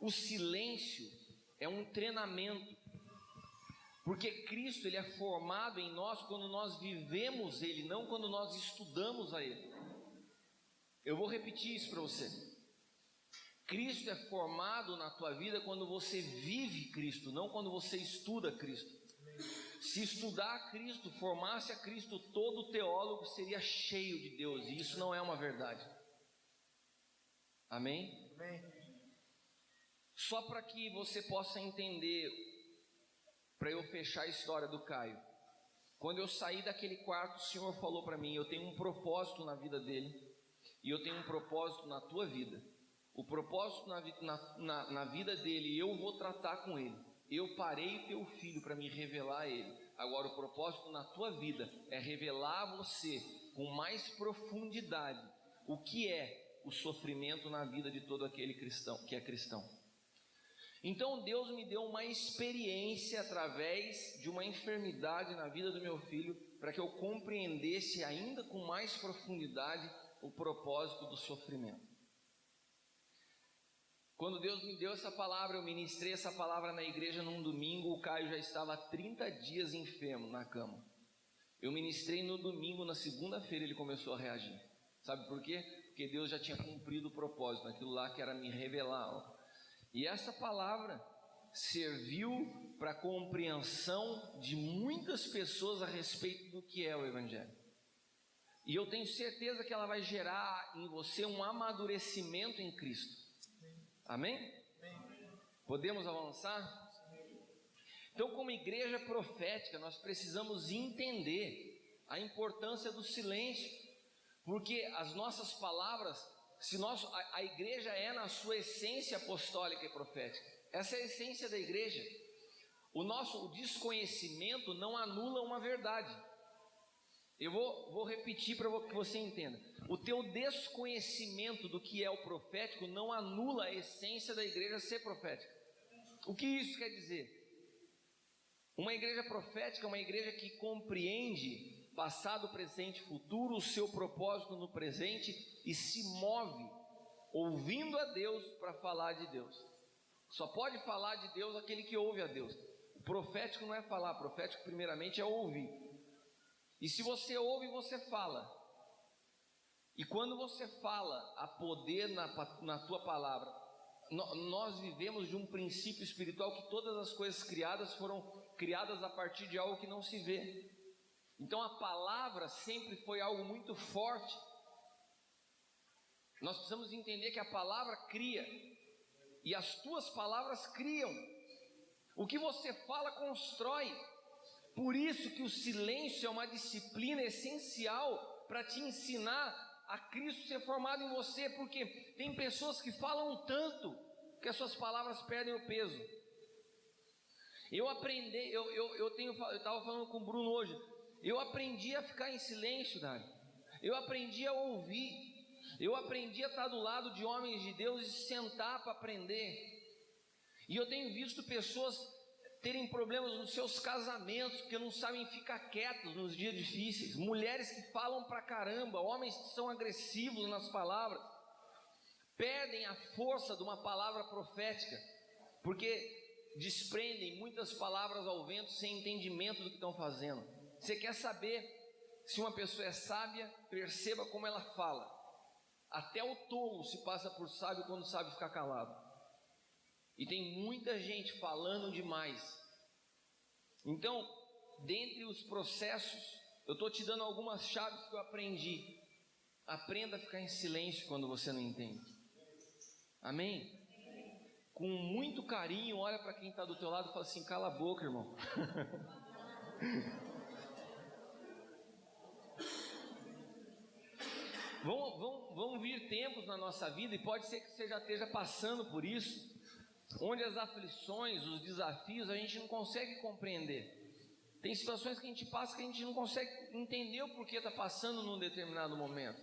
[SPEAKER 2] O silêncio é um treinamento, porque Cristo ele é formado em nós quando nós vivemos Ele, não quando nós estudamos a Ele. Eu vou repetir isso para você. Cristo é formado na tua vida quando você vive Cristo, não quando você estuda Cristo. Se estudar Cristo, formasse a Cristo, todo teólogo seria cheio de Deus, e isso não é uma verdade. Amém?
[SPEAKER 3] Amém.
[SPEAKER 2] Só para que você possa entender, para eu fechar a história do Caio. Quando eu saí daquele quarto, o Senhor falou para mim: eu tenho um propósito na vida dele, e eu tenho um propósito na tua vida. O propósito na vida dele, eu vou tratar com ele. Eu parei teu filho para me revelar a ele. Agora, o propósito na tua vida é revelar a você com mais profundidade o que é o sofrimento na vida de todo aquele cristão que é cristão. Então Deus me deu uma experiência através de uma enfermidade na vida do meu filho, para que eu compreendesse ainda com mais profundidade o propósito do sofrimento. Quando Deus me deu essa palavra, eu ministrei essa palavra na igreja num domingo. O Caio já estava há 30 dias enfermo na cama. Eu ministrei no domingo, na segunda-feira ele começou a reagir. Sabe por quê? Porque Deus já tinha cumprido o propósito, aquilo lá que era me revelar. E essa palavra serviu para a compreensão de muitas pessoas a respeito do que é o Evangelho. E eu tenho certeza que ela vai gerar em você um amadurecimento em Cristo. Amém? Podemos avançar? Então, como igreja profética, nós precisamos entender a importância do silêncio, porque as nossas palavras, a igreja é na sua essência apostólica e profética. Essa é a essência da igreja. O desconhecimento não anula uma verdade. Eu vou repetir para que você entenda. O teu desconhecimento do que é o profético não anula a essência da igreja ser profética. O que isso quer dizer? Uma igreja profética é uma igreja que compreende passado, presente e futuro, o seu propósito no presente, e se move ouvindo a Deus para falar de Deus. Só pode falar de Deus aquele que ouve a Deus. O profético não é falar, profético primeiramente é ouvir. E se você ouve, você fala. E quando você fala, há poder na tua palavra. Nós vivemos de um princípio espiritual que todas as coisas criadas foram criadas a partir de algo que não se vê. Então a palavra sempre foi algo muito forte. Nós precisamos entender que a palavra cria, e as tuas palavras criam. O que você fala constrói. Por isso que o silêncio é uma disciplina essencial para te ensinar a Cristo ser formado em você, porque tem pessoas que falam tanto que as suas palavras perdem o peso. Eu estava falando com o Bruno hoje, eu aprendi a ficar em silêncio, Dário. Eu aprendi a ouvir, eu aprendi a estar do lado de homens de Deus e sentar para aprender. E eu tenho visto pessoas terem problemas nos seus casamentos, porque não sabem ficar quietos nos dias difíceis. Mulheres que falam pra caramba, homens que são agressivos nas palavras, perdem a força de uma palavra profética, porque desprendem muitas palavras ao vento sem entendimento do que estão fazendo. Você quer saber se uma pessoa é sábia? Perceba como ela fala. Até o tolo se passa por sábio quando sabe ficar calado. E tem muita gente falando demais. Então, dentre os processos, eu estou te dando algumas chaves que eu aprendi. Aprenda a ficar em silêncio quando você não entende. Amém? Com muito carinho, olha para quem está do teu lado e fala assim: cala a boca, irmão. Vão vir tempos na nossa vida, e pode ser que você já esteja passando por isso, onde as aflições, os desafios, a gente não consegue compreender. Tem situações que a gente passa que a gente não consegue entender o porquê está passando num determinado momento.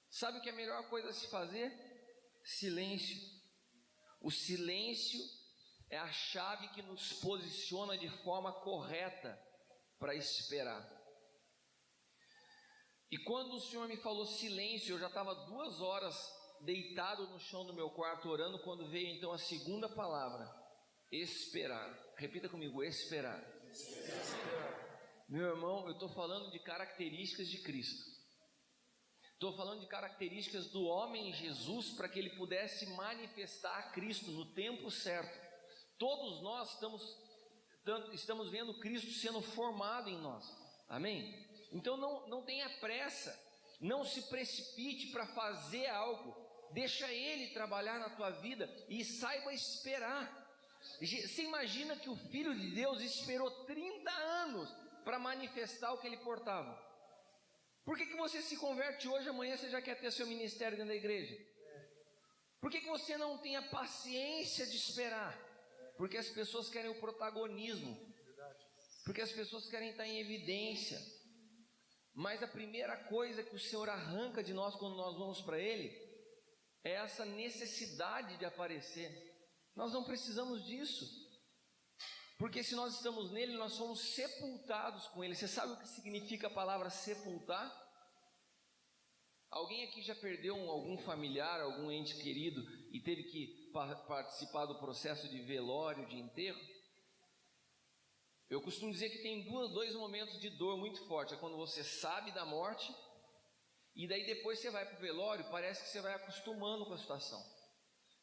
[SPEAKER 2] Sabe o que é a melhor coisa a se fazer? Silêncio. O silêncio é a chave que nos posiciona de forma correta para esperar. E quando o Senhor me falou silêncio, eu já estava 2 horas deitado no chão do meu quarto orando, quando veio então a segunda palavra: esperar. Repita comigo: esperar. Meu irmão, eu estou falando de características de Cristo. Estou falando de características do homem Jesus para que ele pudesse manifestar a Cristo no tempo certo. Todos nós estamos vendo Cristo sendo formado em nós, amém? Então não tenha pressa, não se precipite para fazer algo, deixa Ele trabalhar na tua vida e saiba esperar. Você imagina que o Filho de Deus esperou 30 anos para manifestar o que Ele portava? Por que você se converte hoje, amanhã você já quer ter seu ministério dentro da igreja? Por que você não tem a paciência de esperar? Porque as pessoas querem o protagonismo, porque as pessoas querem estar em evidência. Mas a primeira coisa que o Senhor arranca de nós quando nós vamos para Ele é essa necessidade de aparecer. Nós não precisamos disso, porque se nós estamos nele, nós somos sepultados com Ele. Você sabe o que significa a palavra sepultar? Alguém aqui já perdeu algum familiar, algum ente querido e teve que participar do processo de velório, de enterro? Eu costumo dizer que tem dois momentos de dor muito forte. É quando você sabe da morte e daí depois você vai para o velório, parece que você vai acostumando com a situação.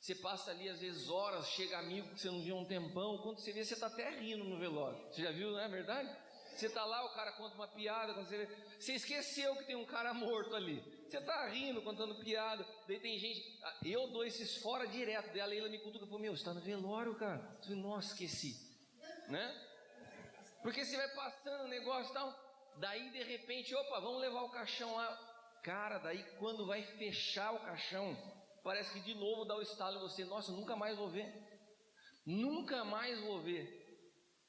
[SPEAKER 2] Você passa ali às vezes horas, chega amigo que você não viu há um tempão, quando você vê você está até rindo no velório. Você já viu, não é verdade? Você está lá, o cara conta uma piada, quando você esqueceu que tem um cara morto ali. Você está rindo, contando piada, daí tem gente, eu dou esses fora direto, daí a Leila me cutuca e fala, meu, você está no velório, cara? Eu falei, nossa, esqueci, né? Porque você vai passando o negócio e tal, daí de repente, opa, vamos levar o caixão lá. Cara, daí quando vai fechar o caixão, parece que de novo dá o estalo em você, nossa, nunca mais vou ver. Nunca mais vou ver.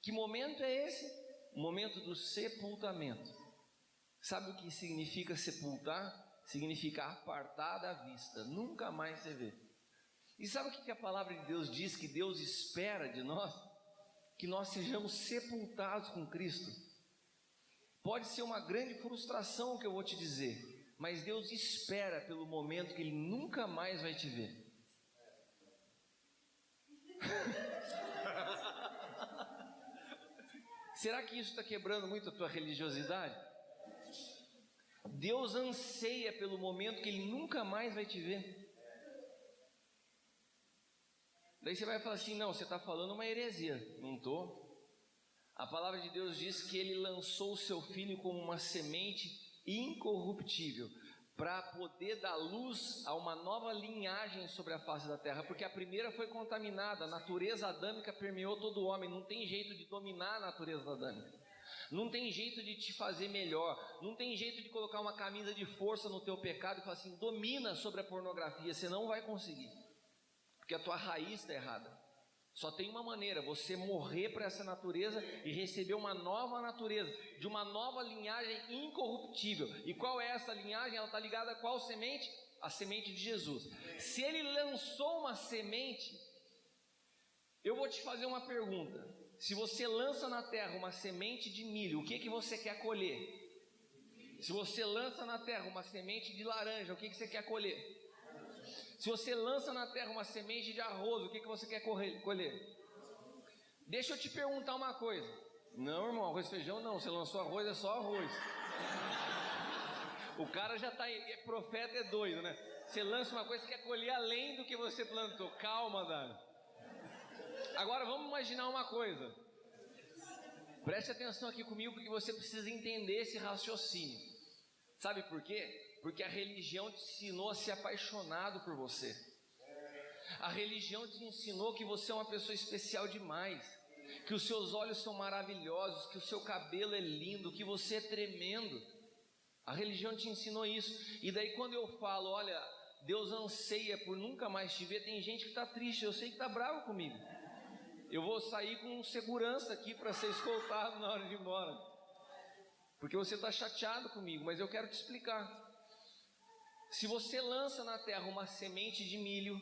[SPEAKER 2] Que momento é esse? O momento do sepultamento. Sabe o que significa sepultar? Significa apartar da vista, nunca mais você vê. E sabe o que a palavra de Deus diz que Deus espera de nós? Que nós sejamos sepultados com Cristo. Pode ser uma grande frustração o que eu vou te dizer, mas Deus espera pelo momento que Ele nunca mais vai te ver. Será que isso está quebrando muito a tua religiosidade? Deus anseia pelo momento que Ele nunca mais vai te ver. Daí você vai falar assim, não, você está falando uma heresia. Não estou. A palavra de Deus diz que Ele lançou o seu Filho como uma semente incorruptível, para poder dar luz a uma nova linhagem sobre a face da terra, porque a primeira foi contaminada, a natureza adâmica permeou todo o homem, não tem jeito de dominar a natureza adâmica, não tem jeito de te fazer melhor, não tem jeito de colocar uma camisa de força no teu pecado e falar assim, domina sobre a pornografia, você não vai conseguir, porque a tua raiz está errada. Só tem uma maneira, você morrer para essa natureza e receber uma nova natureza, de uma nova linhagem incorruptível. E qual é essa linhagem? Ela está ligada a qual semente? A semente de Jesus. Se Ele lançou uma semente, eu vou te fazer uma pergunta. Se você lança na terra uma semente de milho, o que você quer colher? Se você lança na terra uma semente de laranja, o que você quer colher? Se você lança na terra uma semente de arroz, o que você quer colher? Deixa eu te perguntar uma coisa. Não, irmão, arroz e feijão não. Você lançou arroz, é só arroz. O cara já está, profeta é doido, né? Você lança uma coisa que quer colher além do que você plantou. Calma, Dani. Agora vamos imaginar uma coisa. Preste atenção aqui comigo, porque você precisa entender esse raciocínio. Sabe por quê? Porque a religião te ensinou a ser apaixonado por você. A religião te ensinou que você é uma pessoa especial demais, que os seus olhos são maravilhosos, que o seu cabelo é lindo, que você é tremendo. A religião te ensinou isso. E daí quando eu falo, olha, Deus anseia por nunca mais te ver, tem gente que está triste, eu sei que está bravo comigo. Eu vou sair com segurança aqui para ser escoltado na hora de ir embora, porque você está chateado comigo, mas eu quero te explicar. Se você lança na terra uma semente de milho,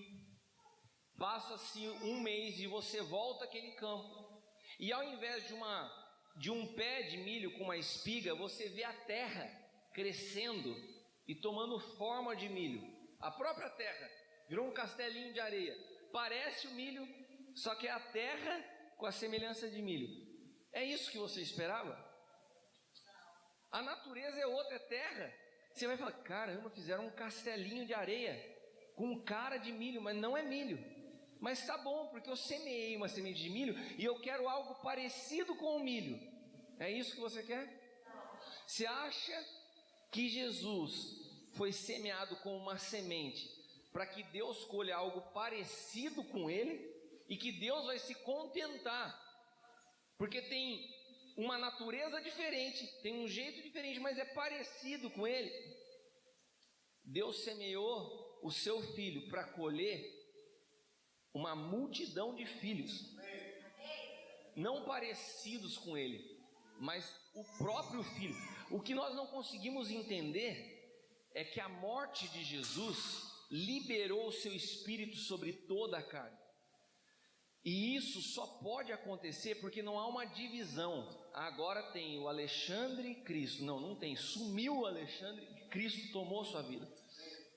[SPEAKER 2] passa-se um mês e você volta àquele campo, e ao invés de um pé de milho com uma espiga, você vê a terra crescendo e tomando forma de milho. A própria terra virou um castelinho de areia, parece o milho, só que é a terra com a semelhança de milho. É isso que você esperava? A natureza é outra, é terra. Você vai falar, caramba, fizeram um castelinho de areia com cara de milho, mas não é milho. Mas tá bom, porque eu semeei uma semente de milho e eu quero algo parecido com o milho. É isso que você quer? Você acha que Jesus foi semeado com uma semente para que Deus colha algo parecido com ele e que Deus vai se contentar, porque tem uma natureza diferente, tem um jeito diferente, mas é parecido com ele? Deus semeou o seu filho para colher uma multidão de filhos, não parecidos com ele, mas o próprio filho. O que nós não conseguimos entender é que a morte de Jesus liberou o seu espírito sobre toda a carne. E isso só pode acontecer porque não há uma divisão. Agora tem o Alexandre e Cristo. Não tem. Sumiu o Alexandre e Cristo tomou sua vida.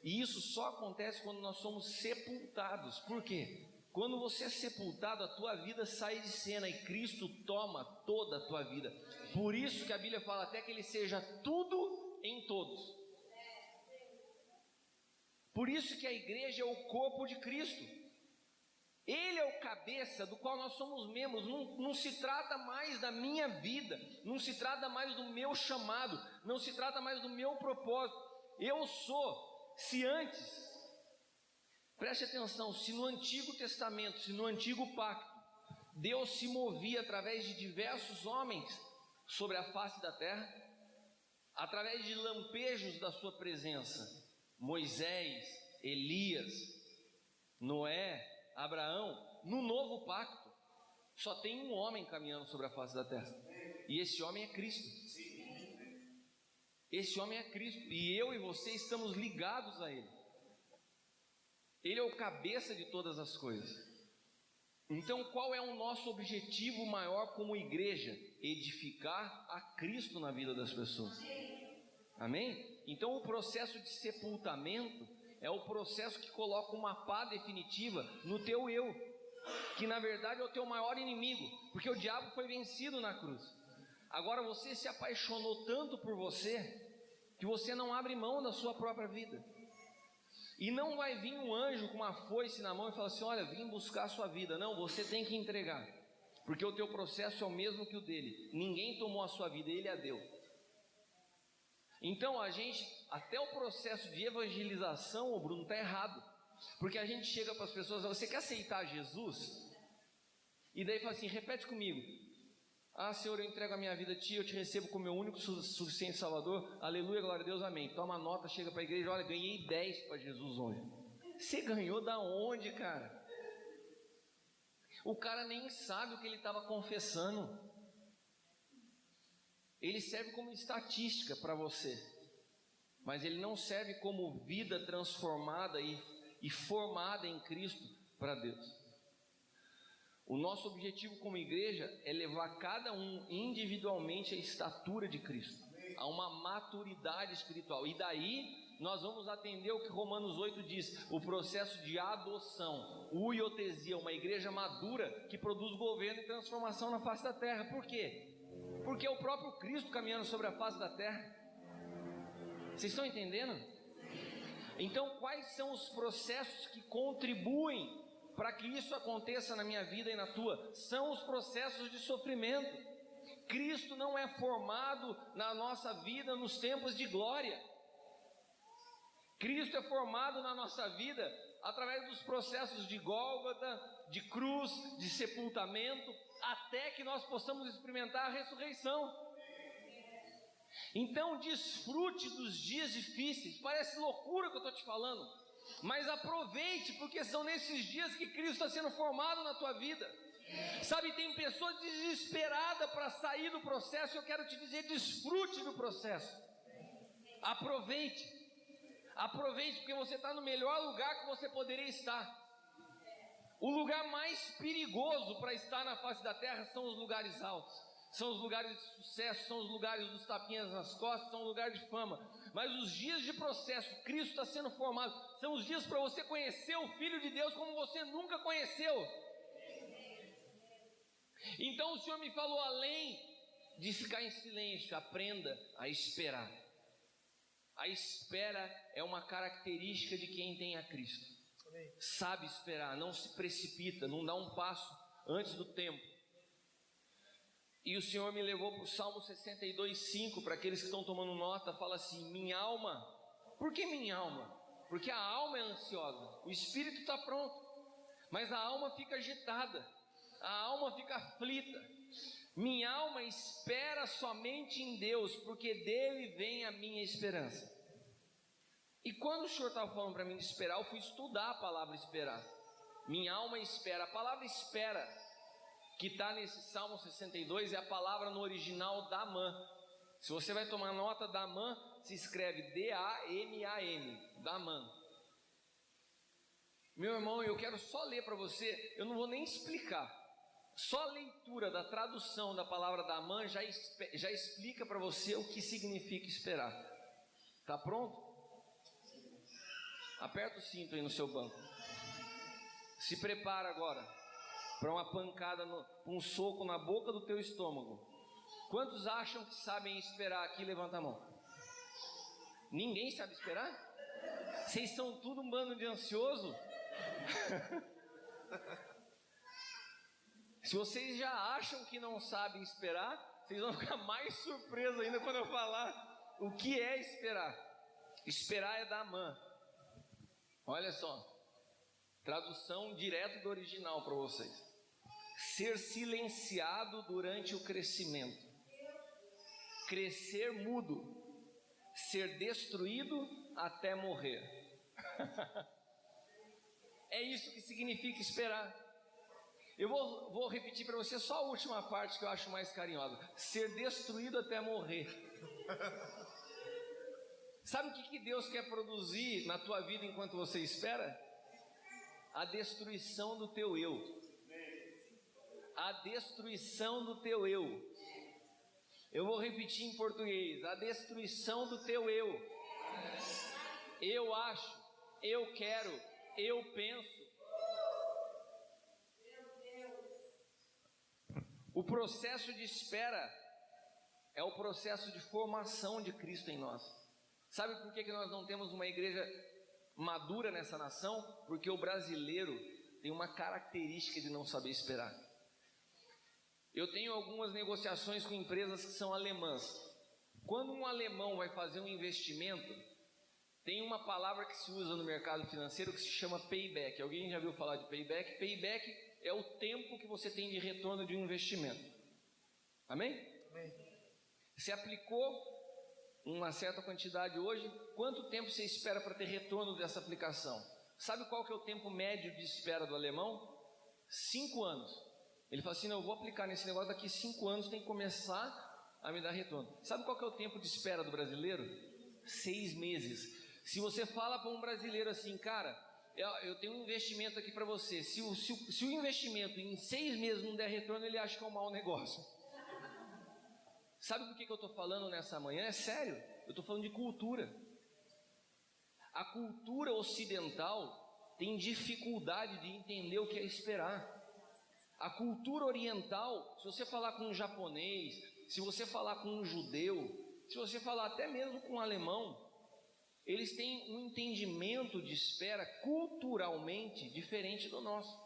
[SPEAKER 2] E isso só acontece quando nós somos sepultados. Por quê? Quando você é sepultado, a tua vida sai de cena e Cristo toma toda a tua vida. Por isso que a Bíblia fala até que Ele seja tudo em todos. Por isso que a igreja é o corpo de Cristo. Ele é o cabeça do qual nós somos membros. Não se trata mais da minha vida, não se trata mais do meu chamado, não se trata mais do meu propósito. Eu sou, se antes, preste atenção, se no Antigo Testamento, se no Antigo Pacto, Deus se movia através de diversos homens sobre a face da terra, através de lampejos da sua presença, Moisés, Elias, Noé, Abraão, no novo pacto, só tem um homem caminhando sobre a face da terra, e esse homem é Cristo. Esse homem é Cristo, e eu e você estamos ligados a Ele. Ele é o cabeça de todas as coisas. Então, qual é o nosso objetivo maior como igreja? Edificar a Cristo na vida das pessoas. Amém? Então, o processo de sepultamento é o processo que coloca uma pá definitiva no teu eu, que na verdade é o teu maior inimigo, porque o diabo foi vencido na cruz. Agora você se apaixonou tanto por você, que você não abre mão da sua própria vida. E não vai vir um anjo com uma foice na mão e falar assim, olha, vim buscar a sua vida. Não, você tem que entregar, porque o teu processo é o mesmo que o dele. Ninguém tomou a sua vida, ele a deu. Então a gente, até o processo de evangelização, o Bruno, está errado, porque a gente chega para as pessoas, você quer aceitar Jesus? E daí fala assim, repete comigo, ah Senhor, eu entrego a minha vida a Ti, eu Te recebo como meu único suficiente Salvador, aleluia, glória a Deus, amém. Toma nota, chega para a igreja, olha, ganhei 10 para Jesus hoje. Você ganhou da onde, cara? O cara nem sabe o que ele estava confessando. Ele serve como estatística para você, mas ele não serve como vida transformada e formada em Cristo para Deus. O nosso objetivo como igreja é levar cada um individualmente à estatura de Cristo, a uma maturidade espiritual, e daí nós vamos atender o que Romanos 8 diz, o processo de adoção, uiotesia, uma igreja madura que produz governo e transformação na face da terra. Por quê? Porque é o próprio Cristo caminhando sobre a face da terra. Vocês estão entendendo? Então, quais são os processos que contribuem para que isso aconteça na minha vida e na tua? São os processos de sofrimento. Cristo não é formado na nossa vida nos tempos de glória. Cristo é formado na nossa vida através dos processos de Gólgota, de cruz, de sepultamento, até que nós possamos experimentar a ressurreição. Então desfrute dos dias difíceis. Parece loucura o que eu estou te falando, mas aproveite, porque são nesses dias que Cristo está sendo formado na tua vida. Sabe, tem pessoas desesperadas para sair do processo. Eu quero te dizer, desfrute do processo. Aproveite, porque você está no melhor lugar que você poderia estar. O lugar mais perigoso para estar na face da terra são os lugares altos, são os lugares de sucesso, são os lugares dos tapinhas nas costas, são os lugares de fama. Mas os dias de processo, Cristo está sendo formado, são os dias para você conhecer o Filho de Deus como você nunca conheceu. Então o Senhor me falou, além de ficar em silêncio, aprenda a esperar. A espera é uma característica de quem tem a Cristo. Sabe esperar, não se precipita, não dá um passo antes do tempo. E o Senhor me levou para o Salmo 62:5, para aqueles que estão tomando nota, fala assim: minha alma. Por que minha alma? Porque a alma é ansiosa, o espírito está pronto, mas a alma fica agitada, a alma fica aflita. Minha alma espera somente em Deus, porque dele vem a minha esperança. E quando o Senhor estava falando para mim de esperar, eu fui estudar a palavra esperar. Minha alma espera. A palavra espera, que está nesse Salmo 62, é a palavra no original Daman. Se você vai tomar nota, Daman se escreve D-A-M-A-N, Daman. Meu irmão, eu quero só ler para você, eu não vou nem explicar. Só a leitura da tradução da palavra Daman já explica para você o que significa esperar. Tá pronto? Aperta o cinto aí no seu banco. Se prepara agora para uma pancada, um soco na boca do teu estômago. Quantos acham que sabem esperar aqui? Levanta a mão. Ninguém sabe esperar? Vocês são tudo um bando de ansioso? Se vocês já acham que não sabem esperar, vocês vão ficar mais surpresos ainda quando eu falar o que é esperar. Esperar é Daman. Olha só, tradução direto do original para vocês: ser silenciado durante o crescimento, crescer mudo, ser destruído até morrer. É isso que significa esperar. Eu vou repetir para você só a última parte que eu acho mais carinhosa: ser destruído até morrer. Sabe o que Deus quer produzir na tua vida enquanto você espera? A destruição do teu eu. A destruição do teu eu. Eu vou repetir em português: a destruição do teu eu. Eu acho, eu quero, eu penso. O processo de espera é o processo de formação de Cristo em nós. Sabe por que nós não temos uma igreja madura nessa nação? Porque o brasileiro tem uma característica de não saber esperar. Eu tenho algumas negociações com empresas que são alemãs. Quando um alemão vai fazer um investimento, tem uma palavra que se usa no mercado financeiro que se chama payback. Alguém já viu falar de payback? Payback é o tempo que você tem de retorno de um investimento. Amém? Amém. Você aplicou uma certa quantidade hoje, quanto tempo você espera para ter retorno dessa aplicação? Sabe qual que é o tempo médio de espera do alemão? 5 anos. Ele fala assim: não, eu vou aplicar nesse negócio, daqui 5 anos tem que começar a me dar retorno. Sabe qual que é o tempo de espera do brasileiro? 6 meses. Se você fala para um brasileiro assim: cara, eu tenho um investimento aqui para você, se o investimento em 6 meses não der retorno, ele acha que é um mau negócio. Sabe por que eu estou falando nessa manhã? É sério, eu estou falando de cultura. A cultura ocidental tem dificuldade de entender o que é esperar. A cultura oriental, se você falar com um japonês, se você falar com um judeu, se você falar até mesmo com um alemão, eles têm um entendimento de espera culturalmente diferente do nosso.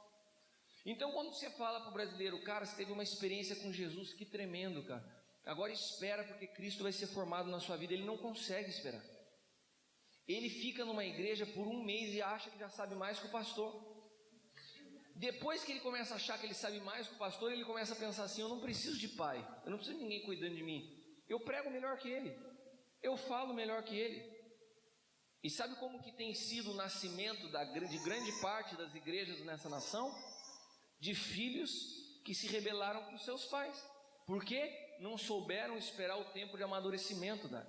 [SPEAKER 2] Então quando você fala para o brasileiro: cara, você teve uma experiência com Jesus, que tremendo, cara, agora espera porque Cristo vai ser formado na sua vida. Ele não consegue esperar. Ele fica numa igreja por 1 mês e acha que já sabe mais que o pastor. Depois que ele começa a achar que ele sabe mais que o pastor, ele começa a pensar assim: eu não preciso de pai, eu não preciso de ninguém cuidando de mim, eu prego melhor que ele, eu falo melhor que ele. E sabe como que tem sido o nascimento de grande parte das igrejas nessa nação? De filhos que se rebelaram com seus pais. Por quê? Não souberam esperar o tempo de amadurecimento, né?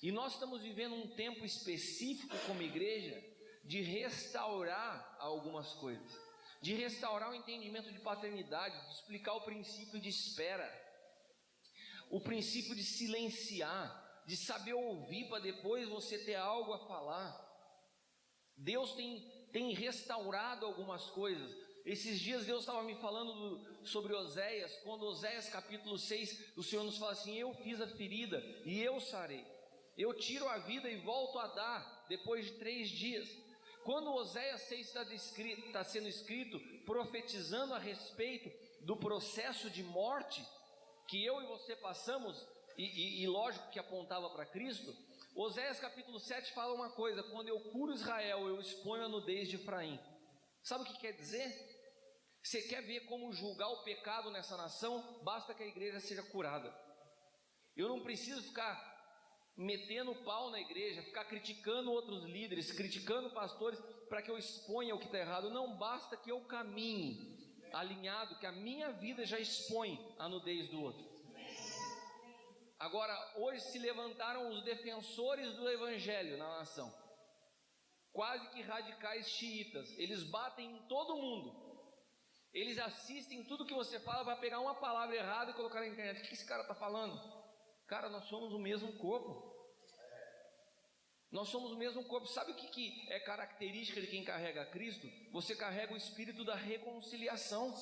[SPEAKER 2] E nós estamos vivendo um tempo específico como igreja de restaurar algumas coisas, de restaurar o entendimento de paternidade, de explicar o princípio de espera, o princípio de silenciar, de saber ouvir para depois você ter algo a falar. Deus tem restaurado algumas coisas. Esses dias Deus estava me falando sobre Oséias. Quando Oséias capítulo 6, o Senhor nos fala assim: eu fiz a ferida e eu sarei. eu tiro a vida e volto a dar depois de 3 dias. Quando Oséias 6 está sendo escrito, profetizando a respeito do processo de morte que eu e você passamos, e lógico que apontava para Cristo, Oséias capítulo 7 fala uma coisa: quando eu curo Israel, eu exponho a nudez de Efraim. Sabe o que quer dizer? Você quer ver como julgar o pecado nessa nação? Basta que a igreja seja curada. Eu não preciso ficar metendo pau na igreja, ficar criticando outros líderes, criticando pastores, para que eu exponha o que está errado. Não, basta que eu caminhe alinhado, que a minha vida já expõe a nudez do outro. Agora, hoje se levantaram os defensores do evangelho na nação, quase que radicais xiitas. Eles batem em todo mundo. Eles assistem tudo que você fala para pegar uma palavra errada e colocar na internet. O que esse cara está falando? Cara, nós somos o mesmo corpo. Nós somos o mesmo corpo. Sabe o que é característica de quem carrega Cristo? Você carrega o espírito da reconciliação.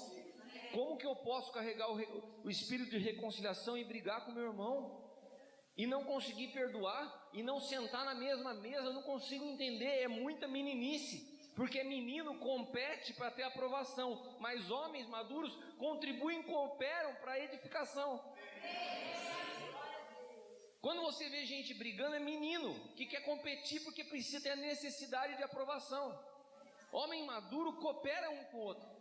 [SPEAKER 2] Como que eu posso carregar o espírito de reconciliação e brigar com meu irmão? E não conseguir perdoar? E não sentar na mesma mesa? Eu não consigo entender, é muita meninice. Porque menino compete para ter aprovação, mas homens maduros contribuem, cooperam para a edificação. Quando você vê gente brigando, é menino que quer competir porque precisa ter a necessidade de aprovação. Homem maduro coopera um com o outro.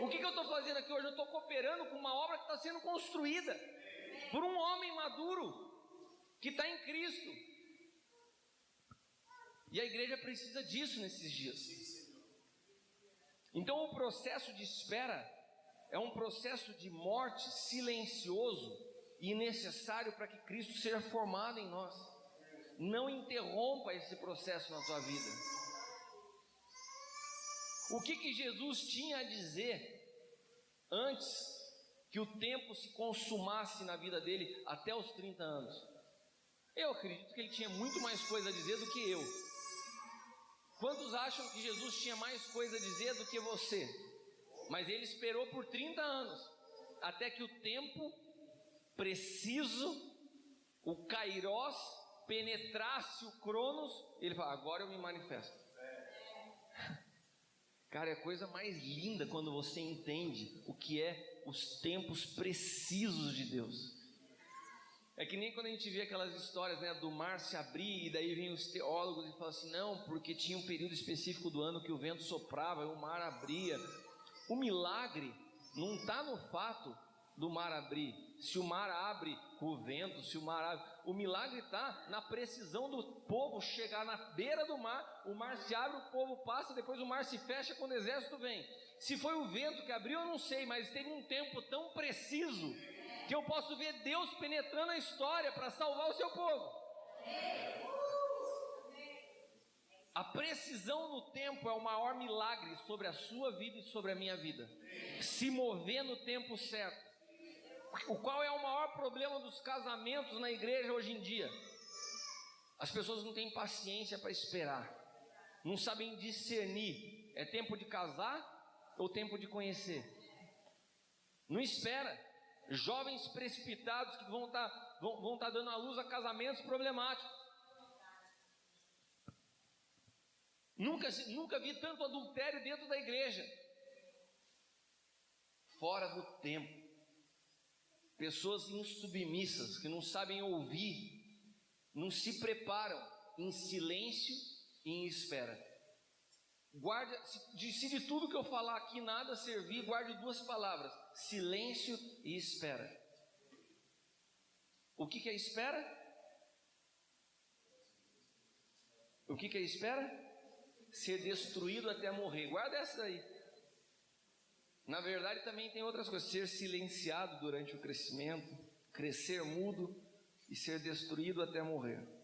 [SPEAKER 2] O que eu estou fazendo aqui hoje? Eu estou cooperando com uma obra que está sendo construída por um homem maduro que está em Cristo. E a igreja precisa disso nesses dias. Então o processo de espera é um processo de morte silencioso e necessário para que Cristo seja formado em nós. Não interrompa esse processo na tua vida. O que Jesus tinha a dizer antes que o tempo se consumasse na vida dele até os 30 anos? Eu acredito que ele tinha muito mais coisa a dizer do que eu. Quantos acham que Jesus tinha mais coisa a dizer do que você? Mas ele esperou por 30 anos, até que o tempo preciso, o Kairos, penetrasse o Cronos. Ele fala: agora eu me manifesto. Cara, é a coisa mais linda quando você entende o que é os tempos precisos de Deus. É que nem quando a gente vê aquelas histórias, né, do mar se abrir, e daí vem os teólogos e falam assim: não, porque tinha um período específico do ano que o vento soprava e o mar abria. O milagre não está no fato do mar abrir, se o mar abre com o vento, se o mar abre. O milagre está na precisão do povo chegar na beira do mar, o mar se abre, o povo passa, depois o mar se fecha quando o exército vem. Se foi o vento que abriu, eu não sei, mas teve um tempo tão preciso que eu posso ver Deus penetrando a história para salvar o seu povo. A precisão no tempo é o maior milagre sobre a sua vida e sobre a minha vida. Se mover no tempo certo. Qual é o maior problema dos casamentos na igreja hoje em dia? As pessoas não têm paciência para esperar, não sabem discernir, é tempo de casar ou tempo de conhecer? Não espera. Jovens precipitados que vão estar dando à luz a casamentos problemáticos. Nunca vi tanto adultério dentro da igreja. Fora do tempo. Pessoas insubmissas, que não sabem ouvir, não se preparam, em silêncio e em espera. Guarde, se de tudo que eu falar aqui nada servir, guarde 2 palavras: silêncio e espera. O que é espera? O que é espera? Ser destruído até morrer. Guarda essa daí. Na verdade também tem outras coisas: ser silenciado durante o crescimento, crescer mudo e ser destruído até morrer.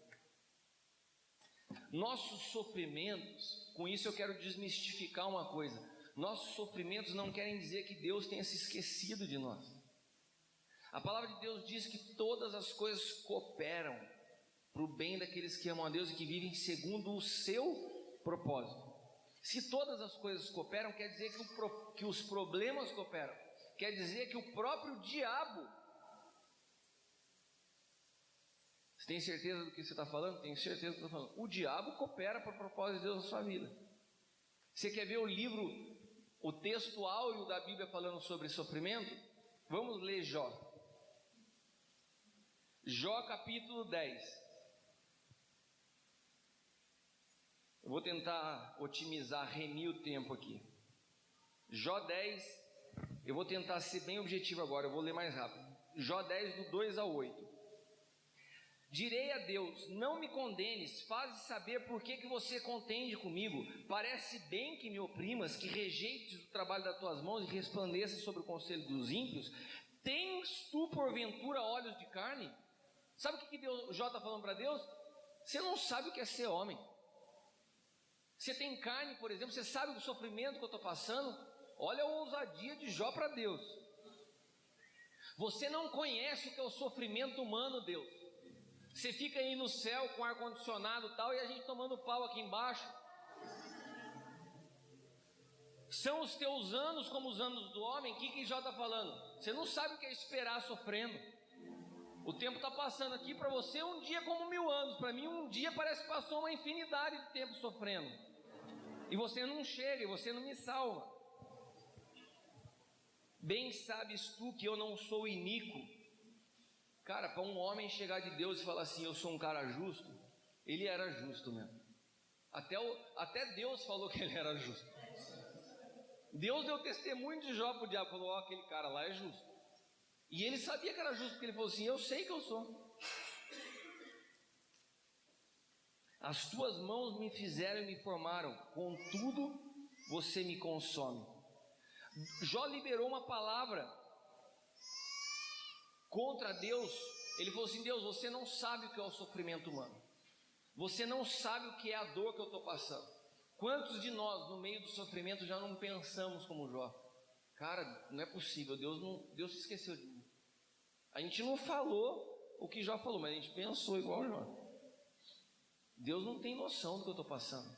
[SPEAKER 2] Nossos sofrimentos, com isso eu quero desmistificar uma coisa: nossos sofrimentos não querem dizer que Deus tenha se esquecido de nós. A palavra de Deus diz que todas as coisas cooperam para o bem daqueles que amam a Deus e que vivem segundo o seu propósito. Se todas as coisas cooperam, quer dizer que os problemas cooperam. Quer dizer que o próprio diabo Você tem certeza do que você está falando? Tenho certeza do que eu estou falando. O diabo coopera para o propósito de Deus na sua vida. Você quer ver o texto áureo da Bíblia falando sobre sofrimento? Vamos ler Jó. Jó capítulo 10. Eu vou tentar otimizar, remir o tempo aqui. Jó 10, eu vou tentar ser bem objetivo agora, eu vou ler mais rápido. Jó 10, do 2 ao 8. Direi a Deus, não me condenes, faze saber por que você contende comigo. Parece bem que me oprimas, que rejeites o trabalho das tuas mãos e resplandeças sobre o conselho dos ímpios. Tens tu porventura olhos de carne? Sabe o que Jó está falando para Deus? Você não sabe o que é ser homem. Você tem carne, por exemplo, você sabe do sofrimento que eu estou passando? Olha a ousadia de Jó para Deus. Você não conhece o que é o sofrimento humano, Deus. Você fica aí no céu com ar-condicionado e tal, e a gente tomando pau aqui embaixo. São os teus anos como os anos do homem? O que Jó está falando? Você não sabe o que é esperar sofrendo. O tempo está passando aqui para você um dia como 1000 anos. Para mim um dia parece que passou uma infinidade de tempo sofrendo. E você não chega, e você não me salva. Bem sabes tu que eu não sou iníquo. Cara, para um homem chegar de Deus e falar assim, eu sou um cara justo, ele era justo mesmo. Até Deus falou que ele era justo. Deus deu testemunho de Jó para o diabo, falou, aquele cara lá é justo. E ele sabia que era justo, porque ele falou assim, eu sei que eu sou. As tuas mãos me fizeram e me formaram, contudo você me consome. Jó liberou uma palavra contra Deus. Ele falou assim, Deus, você não sabe o que é o sofrimento humano. Você não sabe o que é a dor que eu estou passando. Quantos de nós no meio do sofrimento já não pensamos como Jó? Cara, não é possível, Deus se esqueceu de mim. A gente não falou o que Jó falou, mas a gente pensou igual Jó. Deus não tem noção do que eu estou passando.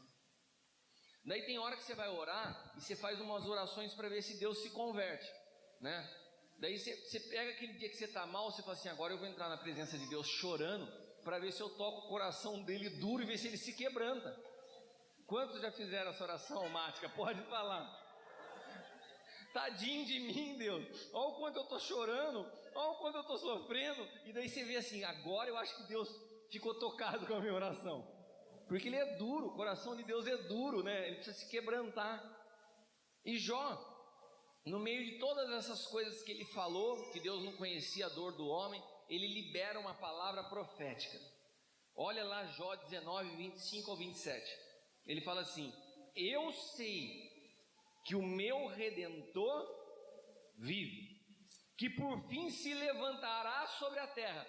[SPEAKER 2] Daí tem hora que você vai orar e você faz umas orações para ver se Deus se converte, né? Daí você pega aquele dia que você está mal, você fala assim, agora eu vou entrar na presença de Deus chorando, para ver se eu toco o coração dele duro e ver se ele se quebranta. Quantos já fizeram essa oração mágica? Pode falar. Tadinho de mim, Deus, olha o quanto eu estou chorando, olha o quanto eu estou sofrendo. E daí você vê assim, agora eu acho que Deus ficou tocado com a minha oração. Porque ele é duro, o coração de Deus é duro, né? Ele precisa se quebrantar. E Jó, no meio de todas essas coisas que ele falou, que Deus não conhecia a dor do homem, ele libera uma palavra profética. Olha lá Jó 19, 25 ao 27. Ele fala assim, eu sei que o meu Redentor vive, que por fim se levantará sobre a terra.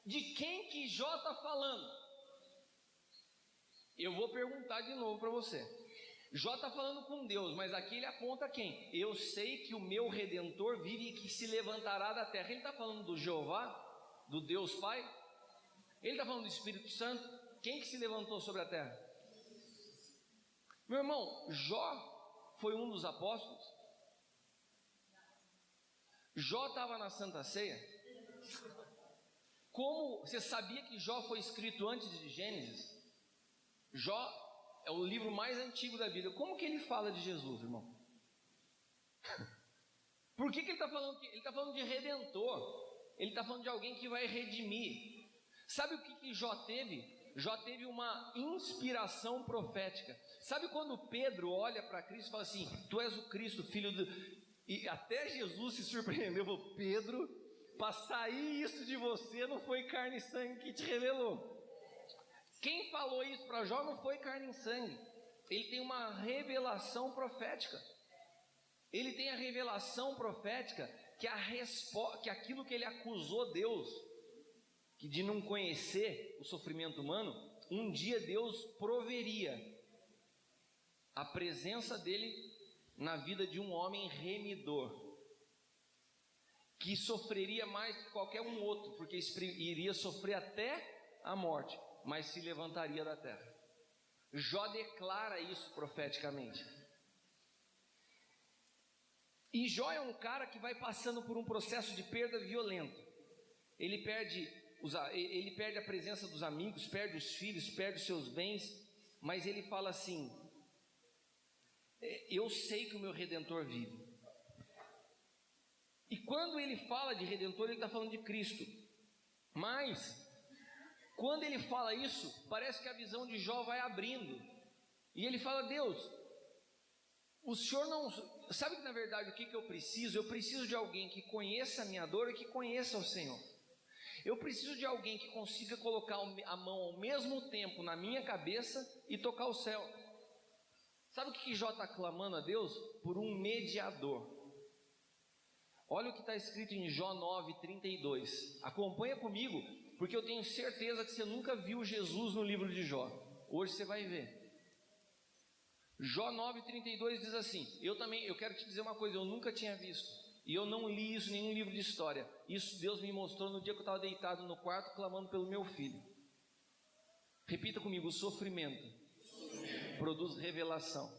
[SPEAKER 2] De quem que Jó está falando? Eu vou perguntar de novo para você. Jó está falando com Deus, mas aqui ele aponta quem? Eu sei que o meu Redentor vive e que se levantará da terra. Ele está falando do Jeová, do Deus Pai? Ele está falando do Espírito Santo? Quem que se levantou sobre a terra? Meu irmão, Jó foi um dos apóstolos? Jó estava na Santa Ceia? Como você sabia que Jó foi escrito antes de Gênesis? Jó é o livro mais antigo da Bíblia. Como que ele fala de Jesus, irmão? Por que ele está falando? Ele está falando de Redentor. Ele está falando de alguém que vai redimir. Sabe o que Jó teve? Jó teve uma inspiração profética. Sabe quando Pedro olha para Cristo e fala assim, tu és o Cristo, filho do... E até Jesus se surpreendeu, falou, Pedro, para sair isso de você não foi carne e sangue que te revelou. Quem falou isso para Jó não foi carne e sangue. Ele tem uma revelação profética. Ele tem a revelação profética que aquilo que ele acusou Deus, que de não conhecer o sofrimento humano, um dia Deus proveria a presença dele na vida de um homem remidor, que sofreria mais que qualquer um outro, porque iria sofrer até a morte, mas se levantaria da terra. Jó declara isso profeticamente. E Jó é um cara que vai passando por um processo de perda violento. Ele perde ele perde a presença dos amigos, perde os filhos, perde os seus bens, mas ele fala assim: eu sei que o meu Redentor vive. E quando ele fala de Redentor, ele está falando de Cristo. Mas, quando ele fala isso, parece que a visão de Jó vai abrindo. E ele fala: Deus, o Senhor não... Sabe que na verdade o que eu preciso? Eu preciso de alguém que conheça a minha dor e que conheça o Senhor. Eu preciso de alguém que consiga colocar a mão ao mesmo tempo na minha cabeça e tocar o céu. Sabe o que Jó está clamando a Deus? Por um mediador. Olha o que está escrito em Jó 9:32. Acompanha comigo, porque eu tenho certeza que você nunca viu Jesus no livro de Jó. Hoje você vai ver. Jó 9:32 diz assim: eu quero te dizer uma coisa, eu nunca tinha visto, e eu não li isso em nenhum livro de história. Isso Deus me mostrou no dia que eu estava deitado no quarto clamando pelo meu filho. Repita comigo: o sofrimento produz revelação.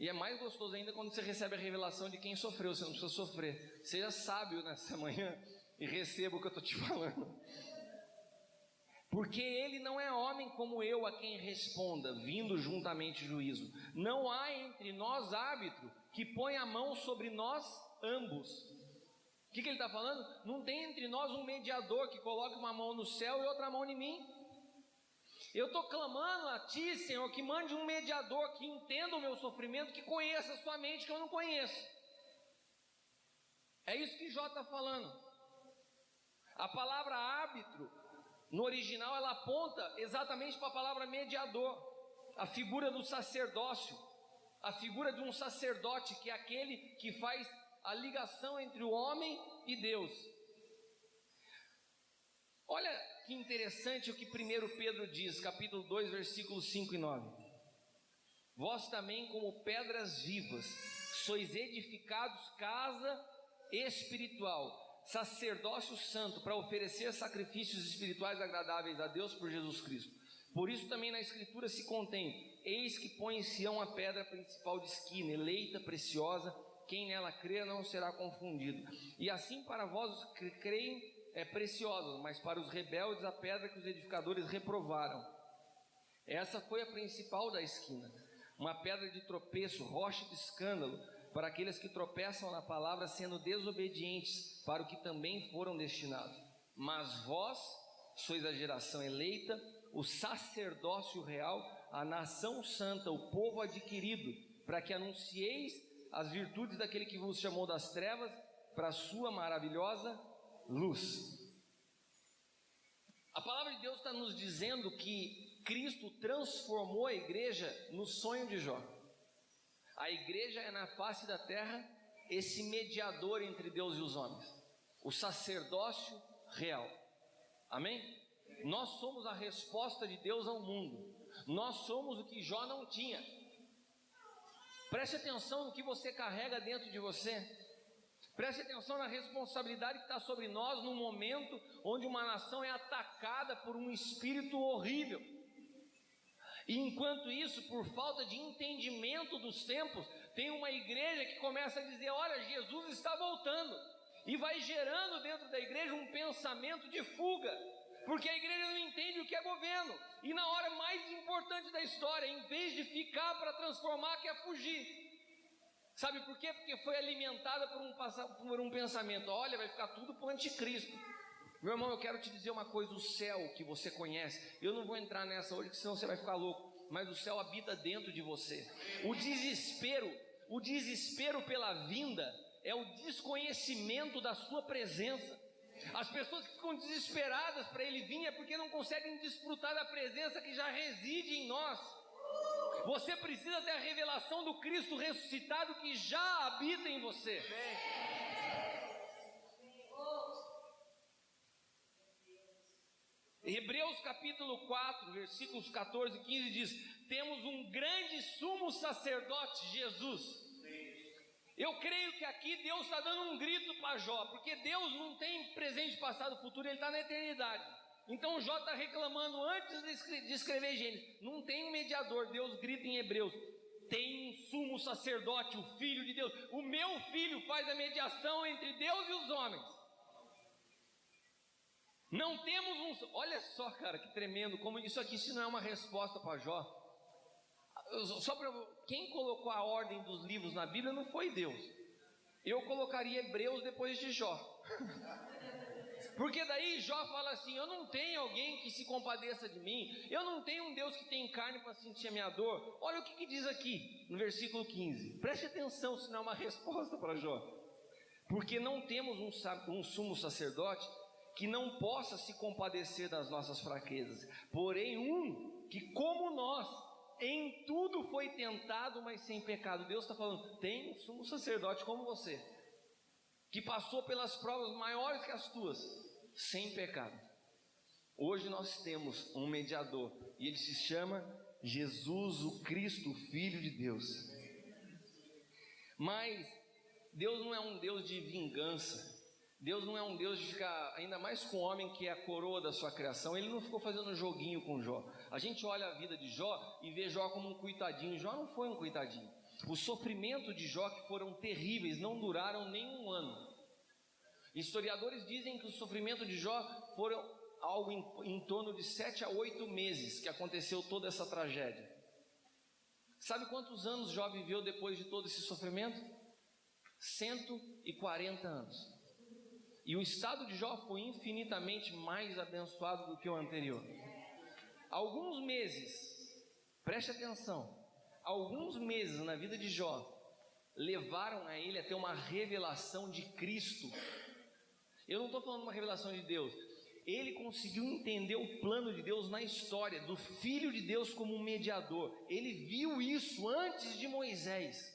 [SPEAKER 2] E é mais gostoso ainda quando você recebe a revelação de quem sofreu. Você não precisa sofrer. Seja sábio nessa manhã e receba o que eu estou te falando. Porque ele não é homem como eu a quem responda, vindo juntamente juízo. Não há entre nós árbitro que põe a mão sobre nós ambos. O que ele está falando? Não tem entre nós um mediador que coloque uma mão no céu e outra mão em mim. Eu estou clamando a Ti, Senhor, que mande um mediador que entenda o meu sofrimento, que conheça a sua mente que eu não conheço. É isso que Jó está falando. A palavra árbitro, no original, ela aponta exatamente para a palavra mediador, a figura do sacerdócio, a figura de um sacerdote, que é aquele que faz a ligação entre o homem e Deus. Olha que interessante o que 1 Pedro diz, capítulo 2, versículos 5 e 9. Vós também, como pedras vivas, sois edificados casa espiritual, sacerdócio santo, para oferecer sacrifícios espirituais agradáveis a Deus por Jesus Cristo. Por isso também na Escritura se contém: eis que põe em Sião a pedra principal de esquina, eleita, preciosa, quem nela crer não será confundido. E assim para vós que creem é preciosa, mas para os rebeldes a pedra que os edificadores reprovaram. Essa foi a principal da esquina, uma pedra de tropeço, rocha de escândalo, para aqueles que tropeçam na palavra, sendo desobedientes para o que também foram destinados. Mas vós sois a geração eleita, o sacerdócio real, a nação santa, o povo adquirido, para que anuncieis as virtudes daquele que vos chamou das trevas para a sua maravilhosa luz. A palavra de Deus está nos dizendo que Cristo transformou a igreja no sonho de Jó. A igreja é na face da terra esse mediador entre Deus e os homens, o sacerdócio real. Amém? Nós somos a resposta de Deus ao mundo. Nós somos o que Jó não tinha. Preste atenção no que você carrega dentro de você. Preste atenção na responsabilidade que está sobre nós num momento onde uma nação é atacada por um espírito horrível. E enquanto isso, por falta de entendimento dos tempos, tem uma igreja que começa a dizer: olha, Jesus está voltando. E vai gerando dentro da igreja um pensamento de fuga, porque a igreja não entende o que é governo. E na hora mais importante da história, em vez de ficar para transformar, quer fugir. Sabe por quê? Porque foi alimentada por um pensamento: olha, vai ficar tudo para o anticristo. Meu irmão, eu quero te dizer uma coisa: o céu que você conhece, eu não vou entrar nessa hoje, senão você vai ficar louco, mas o céu habita dentro de você. O desespero pela vinda é o desconhecimento da sua presença. As pessoas que ficam desesperadas para ele vir é porque não conseguem desfrutar da presença que já reside em nós. Você precisa ter a revelação do Cristo ressuscitado que já habita em você. Hebreus capítulo 4, versículos 14 e 15 diz: temos um grande sumo sacerdote, Jesus. Eu creio que aqui Deus está dando um grito para Jó, porque Deus não tem presente, passado, futuro, Ele está na eternidade. Então Jó está reclamando antes de escrever Gênesis. Não tem um mediador. Deus grita em Hebreus: tem um sumo sacerdote, o Filho de Deus. O meu Filho faz a mediação entre Deus e os homens. Não temos um... Olha só, cara, que tremendo, como isso aqui se não é uma resposta para Jó. Só para quem colocou a ordem dos livros na Bíblia não foi Deus. Eu colocaria Hebreus depois de Jó. Porque daí Jó fala assim: eu não tenho alguém que se compadeça de mim, eu não tenho um Deus que tem carne para sentir a minha dor. Olha o que diz aqui no versículo 15. Preste atenção, se não é uma resposta para Jó. Porque não temos um sumo sacerdote que não possa se compadecer das nossas fraquezas, porém um que, como nós, em tudo foi tentado, mas sem pecado. Deus está falando: tem um sumo sacerdote como você, que passou pelas provas maiores que as tuas, sem pecado. Hoje nós temos um mediador, e ele se chama Jesus o Cristo, Filho de Deus. Mas Deus não é um Deus de vingança. Deus não é um Deus de ficar, ainda mais com o homem que é a coroa da sua criação. Ele não ficou fazendo joguinho com Jó. A gente olha a vida de Jó e vê Jó como um coitadinho. Jó não foi um coitadinho. Os sofrimentos de Jó, que foram terríveis, não duraram nem um ano. Historiadores dizem que os sofrimentos de Jó foram algo em torno de 7 a 8 meses que aconteceu toda essa tragédia. Sabe quantos anos Jó viveu depois de todo esse sofrimento? 140 anos. E o estado de Jó foi infinitamente mais abençoado do que o anterior. Alguns meses, preste atenção, alguns meses na vida de Jó levaram a ele a ter uma revelação de Cristo. Eu não estou falando de uma revelação de Deus. Ele conseguiu entender o plano de Deus na história, do Filho de Deus como um mediador. Ele viu isso antes de Moisés,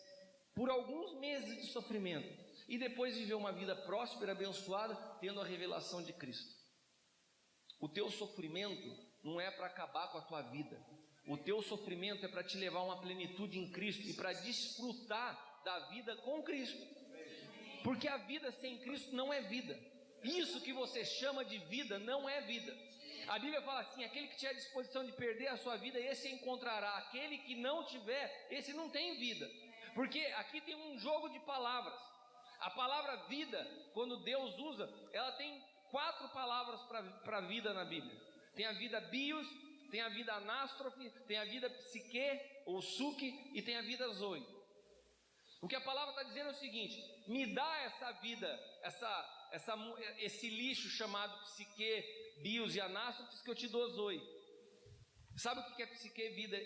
[SPEAKER 2] por alguns meses de sofrimento. E depois viveu uma vida próspera, abençoada, tendo a revelação de Cristo. O teu sofrimento não é para acabar com a tua vida. O teu sofrimento é para te levar a uma plenitude em Cristo e para desfrutar da vida com Cristo. Porque a vida sem Cristo não é vida. Isso que você chama de vida não é vida. A Bíblia fala assim: aquele que tiver disposição de perder a sua vida, esse encontrará. Aquele que não tiver, esse não tem vida. Porque aqui tem um jogo de palavras. A palavra vida, quando Deus usa, ela tem 4 palavras para vida na Bíblia. Tem a vida bios, tem a vida anástrofe, tem a vida psique ou suque e tem a vida zoe. O que a palavra está dizendo é o seguinte: me dá essa vida, esse lixo chamado psique, bios e anástrofe, que eu te dou zoe. Sabe o que é psique, vida,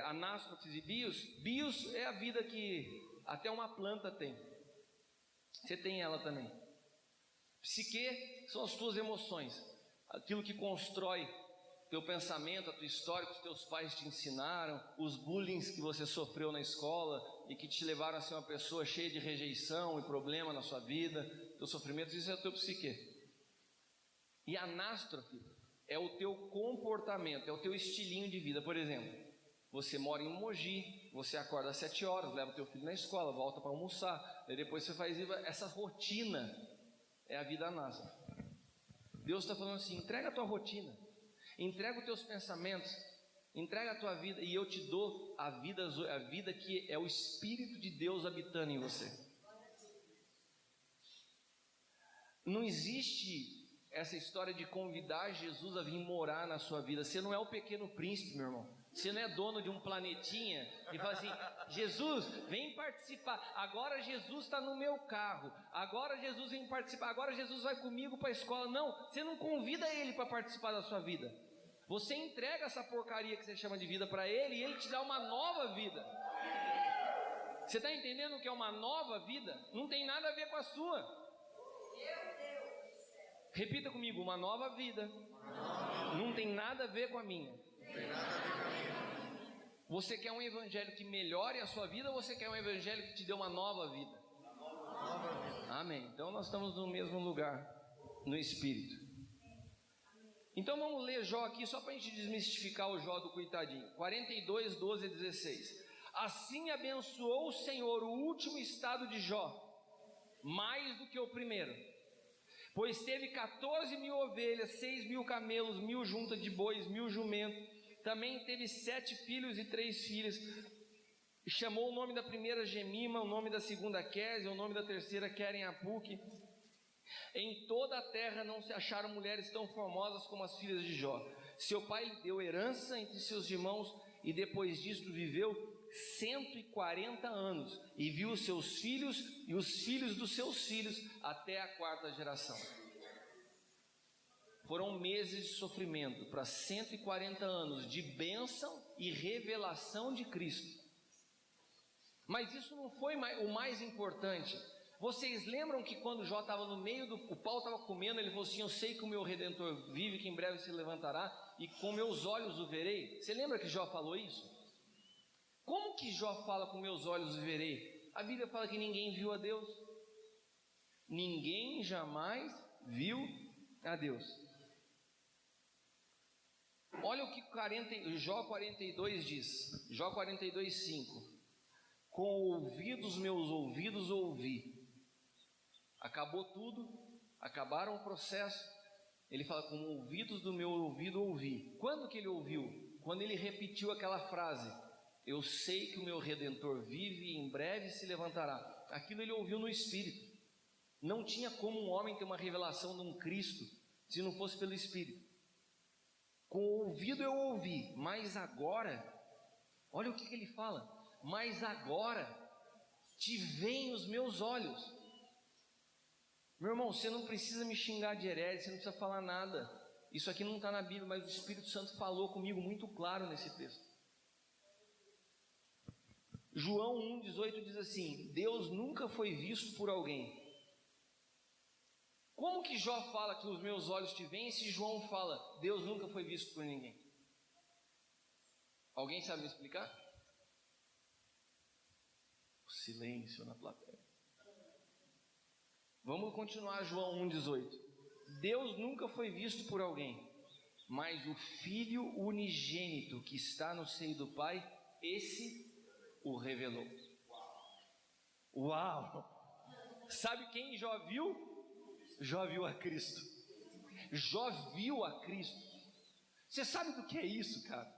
[SPEAKER 2] anástrofe e bios? Bios é a vida que até uma planta tem. Você tem ela também. Psique são as tuas emoções, aquilo que constrói teu pensamento, a tua história que os teus pais te ensinaram, os bullying que você sofreu na escola e que te levaram a ser uma pessoa cheia de rejeição e problema na sua vida, teus sofrimentos, isso é o teu psique. E anástrofe é o teu comportamento, é o teu estilinho de vida. Por exemplo, você mora em Mogi, você acorda às 7 horas, leva o teu filho na escola, volta para almoçar, e depois você faz essa rotina, é a vida anástrofe. Deus está falando assim: entrega a tua rotina, entrega os teus pensamentos, entrega a tua vida, e eu te dou a vida que é o Espírito de Deus habitando em você. Não existe essa história de convidar Jesus a vir morar na sua vida. Você não é o pequeno príncipe, meu irmão. Você não é dono de um planetinha e fala assim: Jesus, vem participar. Agora Jesus está no meu carro. Agora Jesus vem participar. Agora Jesus vai comigo para a escola. Não, você não convida ele para participar da sua vida. Você entrega essa porcaria que você chama de vida para ele e ele te dá uma nova vida. Você está entendendo o que é uma nova vida? Não tem nada a ver com a sua. Repita comigo: uma nova vida não tem nada a ver com a minha. Você quer um evangelho que melhore a sua vida, ou você quer um evangelho que te dê uma nova vida? Amém. Então nós estamos no mesmo lugar, no Espírito. Então vamos ler Jó aqui, só para a gente desmistificar o Jó do coitadinho. 42, 12 e 16. Assim abençoou o Senhor o último estado de Jó, mais do que o primeiro. Pois teve 14.000 ovelhas, 6.000 camelos, 1.000 juntas de bois, 1.000 jumentos. Também teve 7 filhos e 3 filhas. E chamou o nome da primeira Gemima, o nome da segunda Késia, o nome da terceira Queren-Apuque. Em toda a terra não se acharam mulheres tão formosas como as filhas de Jó. Seu pai lhe deu herança entre seus irmãos e depois disto viveu 140 anos e viu os seus filhos e os filhos dos seus filhos até a 4ª geração. Foram meses de sofrimento para 140 anos de bênção e revelação de Cristo. Mas isso não foi o mais importante. Vocês lembram que quando Jó estava no meio o pau estava comendo, ele falou assim: eu sei que o meu Redentor vive, que em breve se levantará, e com meus olhos o verei. Você lembra que Jó falou isso? Como que Jó fala com meus olhos o verei? A Bíblia fala que ninguém viu a Deus. Ninguém jamais viu a Deus. Olha o que Jó 42 diz. Jó 42, 5. Com meus ouvidos ouvi. Acabou tudo, acabaram o processo. Ele fala: com ouvidos do meu ouvido ouvi. Quando que ele ouviu? Quando ele repetiu aquela frase: eu sei que o meu Redentor vive e em breve se levantará. Aquilo ele ouviu no Espírito. Não tinha como um homem ter uma revelação de um Cristo se não fosse pelo Espírito. Com o ouvido eu ouvi, mas agora, olha o que ele fala: mas agora te veem os meus olhos. Meu irmão, você não precisa me xingar de herege, você não precisa falar nada. Isso aqui não está na Bíblia, mas o Espírito Santo falou comigo muito claro nesse texto. João 1,18 diz assim: Deus nunca foi visto por alguém. Como que Jó fala que os meus olhos te veem, se João fala Deus nunca foi visto por ninguém? Alguém sabe me explicar? O silêncio na plateia. Vamos continuar João 1,18. Deus nunca foi visto por alguém, mas o Filho unigênito que está no seio do Pai, esse o revelou. Uau! Sabe quem Jó viu? Jó viu a Cristo. Jó viu a Cristo. Você sabe do que é isso, cara?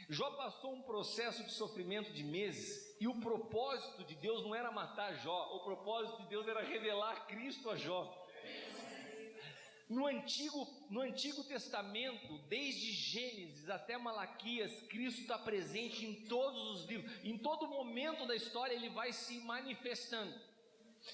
[SPEAKER 2] Jó passou um processo de sofrimento de meses, e o propósito de Deus não era matar Jó, o propósito de Deus era revelar Cristo a Jó. No Antigo Testamento, desde Gênesis até Malaquias, Cristo está presente em todos os livros, em todo momento da história ele vai se manifestando.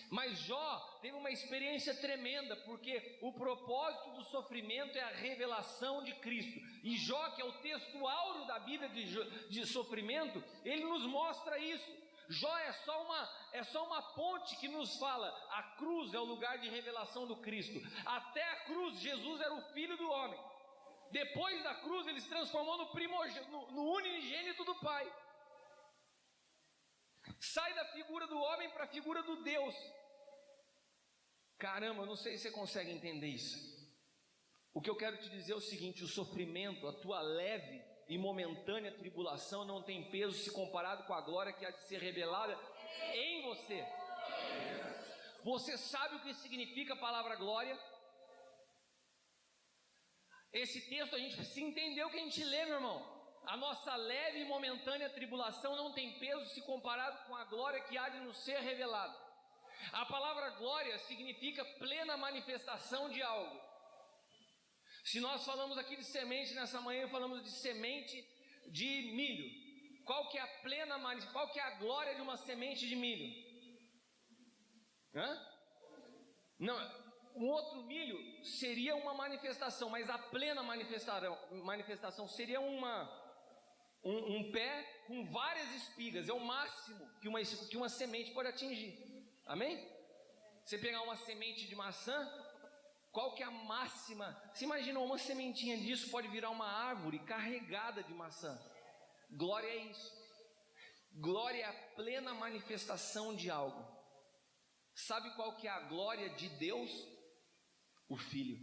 [SPEAKER 2] Mas Jó teve uma experiência tremenda, porque o propósito do sofrimento é a revelação de Cristo. E Jó, que é o texto áureo da Bíblia de sofrimento, ele nos mostra isso. Jó é só uma ponte que nos fala: a cruz é o lugar de revelação do Cristo. Até a cruz, Jesus era o Filho do homem. Depois da cruz, ele se transformou no unigênito do Pai. Sai da figura do homem para a figura do Deus. Caramba, não sei se você consegue entender isso. O que eu quero te dizer é o seguinte: o sofrimento, a tua leve e momentânea tribulação não tem peso se comparado com a glória que há de ser revelada em você. Você sabe o que significa a palavra glória? Esse texto a gente precisa entender o que a gente lê, meu irmão. A nossa leve e momentânea tribulação não tem peso se comparado com a glória que há de nos ser revelada. A palavra glória significa plena manifestação de algo. Se nós falamos aqui de semente nessa manhã, falamos de semente de milho. Qual que é a glória de uma semente de milho? Não, um outro milho seria uma manifestação, mas a plena manifestação seria um pé com várias espigas. É o máximo que uma semente pode atingir. Amém? Você pegar uma semente de maçã, qual que é a máxima? Você imagina, uma sementinha disso pode virar uma árvore carregada de maçã. Glória é isso. Glória é a plena manifestação de algo. Sabe qual que é a glória de Deus? O Filho.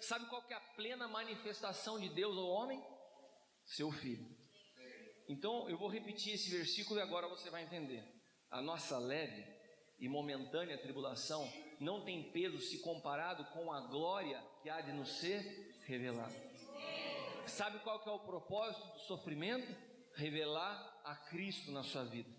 [SPEAKER 2] Sabe qual que é a plena manifestação de Deus ao homem? Seu Filho. Então eu vou repetir esse versículo e agora você vai entender. A nossa leve e momentânea tribulação não tem peso se comparado com a glória que há de nos ser revelada. Sabe qual que é o propósito do sofrimento? Revelar a Cristo na sua vida.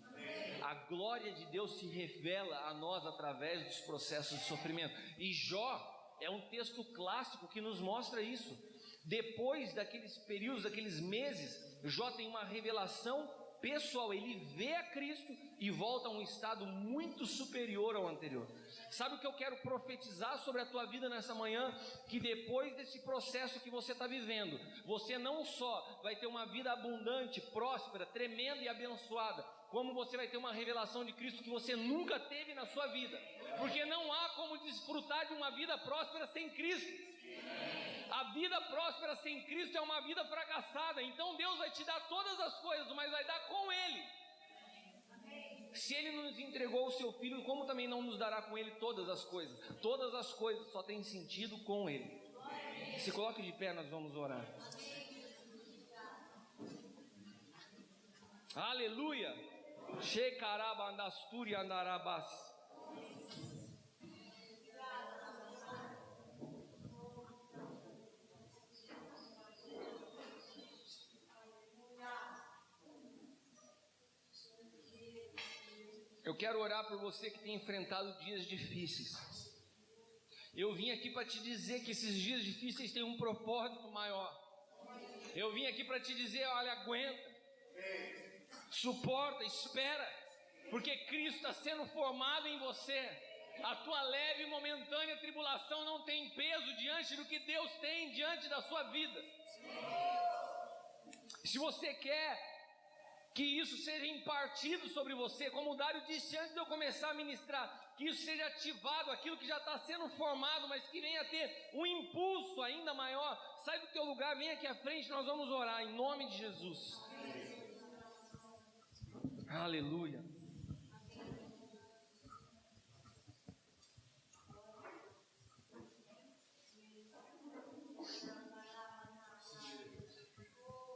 [SPEAKER 2] A a glória de Deus se revela a nós através dos processos de sofrimento. E Jó é um texto clássico que nos mostra isso. Depois daqueles períodos, daqueles meses, Jó tem uma revelação pessoal, ele vê a Cristo e volta a um estado muito superior ao anterior. Sabe o que eu quero profetizar sobre a tua vida nessa manhã? Que depois desse processo que você está vivendo, você não só vai ter uma vida abundante, próspera, tremenda e abençoada, como você vai ter uma revelação de Cristo que você nunca teve na sua vida, porque não há como desfrutar de uma vida próspera sem Cristo. A vida próspera sem Cristo é uma vida fracassada. Então Deus vai te dar todas as coisas, mas vai dar com Ele. Se Ele nos entregou o seu Filho, como também não nos dará com Ele todas as coisas? Todas as coisas só têm sentido com Ele. Se coloque de pé, nós vamos orar. Aleluia. Shekarabandasturi andarabas. Eu quero orar por você que tem enfrentado dias difíceis. Eu vim aqui para te dizer que esses dias difíceis têm um propósito maior. Eu vim aqui para te dizer, olha, aguenta, suporta, espera, porque Cristo está sendo formado em você. A tua leve e momentânea tribulação não tem peso diante do que Deus tem diante da sua vida. Se você quer que isso seja impartido sobre você, como o Dário disse antes de eu começar a ministrar, que isso seja ativado, aquilo que já está sendo formado, mas que venha a ter um impulso ainda maior. Sai do teu lugar, vem aqui à frente, nós vamos orar em nome de Jesus. Aleluia.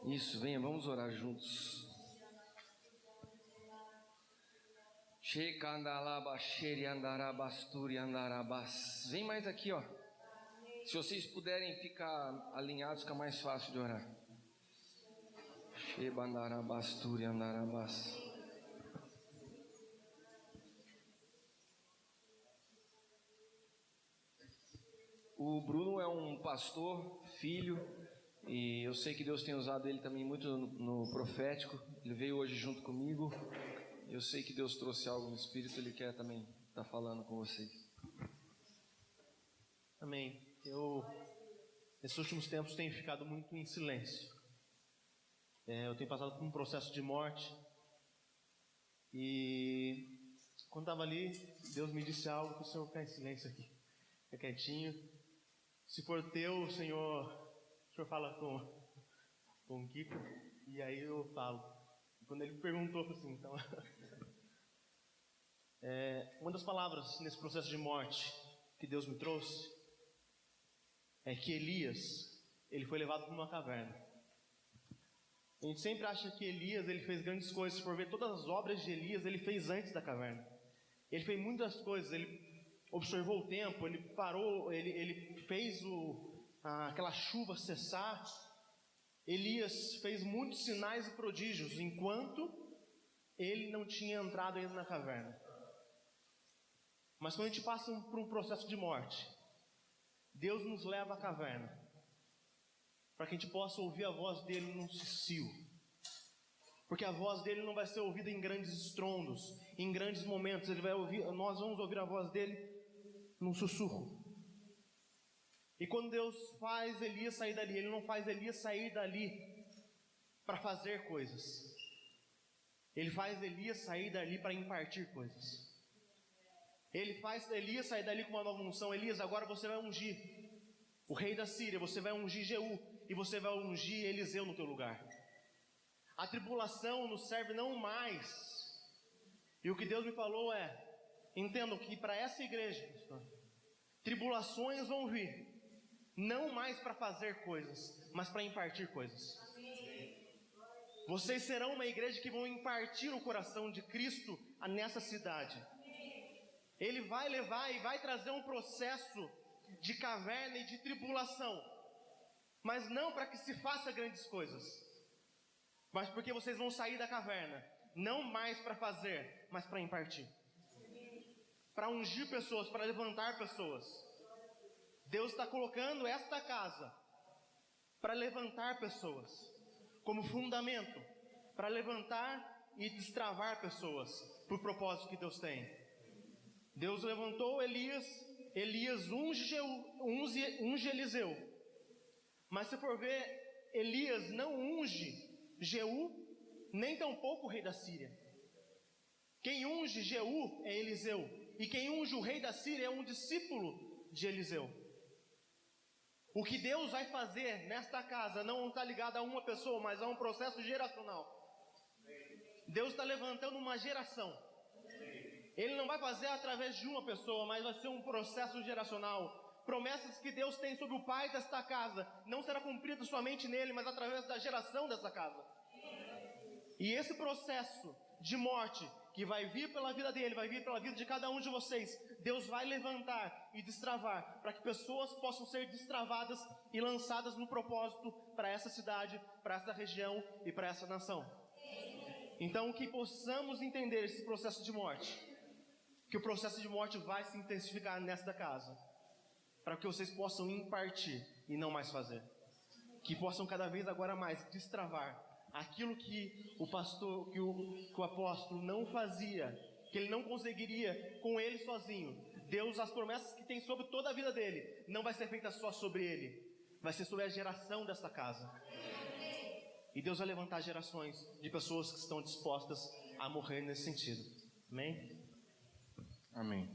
[SPEAKER 2] Isso, venha, vamos orar juntos. Vem mais aqui, ó. Se vocês puderem ficar alinhados, fica mais fácil de orar. O Bruno é um pastor, filho, e eu sei que Deus tem usado ele também muito no profético. Ele veio hoje junto comigo. Eu sei que Deus trouxe algo no Espírito, Ele quer também estar falando com vocês.
[SPEAKER 3] Amém. Nesses últimos tempos, tenho ficado muito em silêncio. Eu tenho passado por um processo de morte. E quando estava ali, Deus me disse algo, que o Senhor fica em silêncio aqui. Fica quietinho. Se for teu, o Senhor fala com o Kiko, e aí eu falo. Quando ele perguntou, assim, então... uma das palavras nesse processo de morte que Deus me trouxe é que Elias, ele foi levado para uma caverna. A gente sempre acha que Elias, ele fez grandes coisas. Se for ver todas as obras de Elias, ele fez antes da caverna. Ele fez muitas coisas, ele observou o tempo, ele parou, ele fez aquela chuva cessar. Elias fez muitos sinais e prodígios, enquanto ele não tinha entrado ainda na caverna. Mas quando a gente passa por um processo de morte, Deus nos leva à caverna, para que a gente possa ouvir a voz dele num sussurro. Porque a voz dele não vai ser ouvida em grandes estrondos, em grandes momentos. Nós vamos ouvir a voz dele num sussurro. E quando Deus faz Elias sair dali, Ele não faz Elias sair dali para fazer coisas. Ele faz Elias sair dali para impartir coisas. Ele faz Elias sair dali com uma nova unção. Elias, agora você vai ungir o rei da Síria, você vai ungir Jeú, e você vai ungir Eliseu no teu lugar. A tribulação nos serve não mais. E o que Deus me falou entendam que para essa igreja, tribulações vão vir, não mais para fazer coisas, mas para impartir coisas. Vocês serão uma igreja que vão impartir o coração de Cristo nessa cidade. Ele vai levar e vai trazer um processo de caverna e de tribulação, mas não para que se faça grandes coisas, mas porque vocês vão sair da caverna, não mais para fazer, mas para impartir. Para ungir pessoas, para levantar pessoas. Deus está colocando esta casa para levantar pessoas, como fundamento, para levantar e destravar pessoas, por propósito que Deus tem. Deus levantou Elias, Elias unge Eliseu, mas se for ver, Elias não unge Jeú, nem tampouco o rei da Síria. Quem unge Jeú é Eliseu, e quem unge o rei da Síria é um discípulo de Eliseu. O que Deus vai fazer nesta casa não está ligado a uma pessoa, mas a um processo geracional. Deus está levantando uma geração. Ele não vai fazer através de uma pessoa, mas vai ser um processo geracional. Promessas que Deus tem sobre o pai desta casa não será cumprida somente nele, mas através da geração dessa casa. E esse processo de morte que vai vir pela vida dele, vai vir pela vida de cada um de vocês, Deus vai levantar e destravar, para que pessoas possam ser destravadas e lançadas no propósito para essa cidade, para essa região e para essa nação. Então, que possamos entender esse processo de morte, que o processo de morte vai se intensificar nesta casa, para que vocês possam impartir e não mais fazer, que possam cada vez agora mais destravar aquilo que o pastor, que o apóstolo não fazia, que ele não conseguiria com ele sozinho. Deus, as promessas que tem sobre toda a vida dele, não vai ser feita só sobre ele, vai ser sobre a geração desta casa. E Deus vai levantar gerações de pessoas que estão dispostas a morrer nesse sentido. Amém?
[SPEAKER 2] Amém.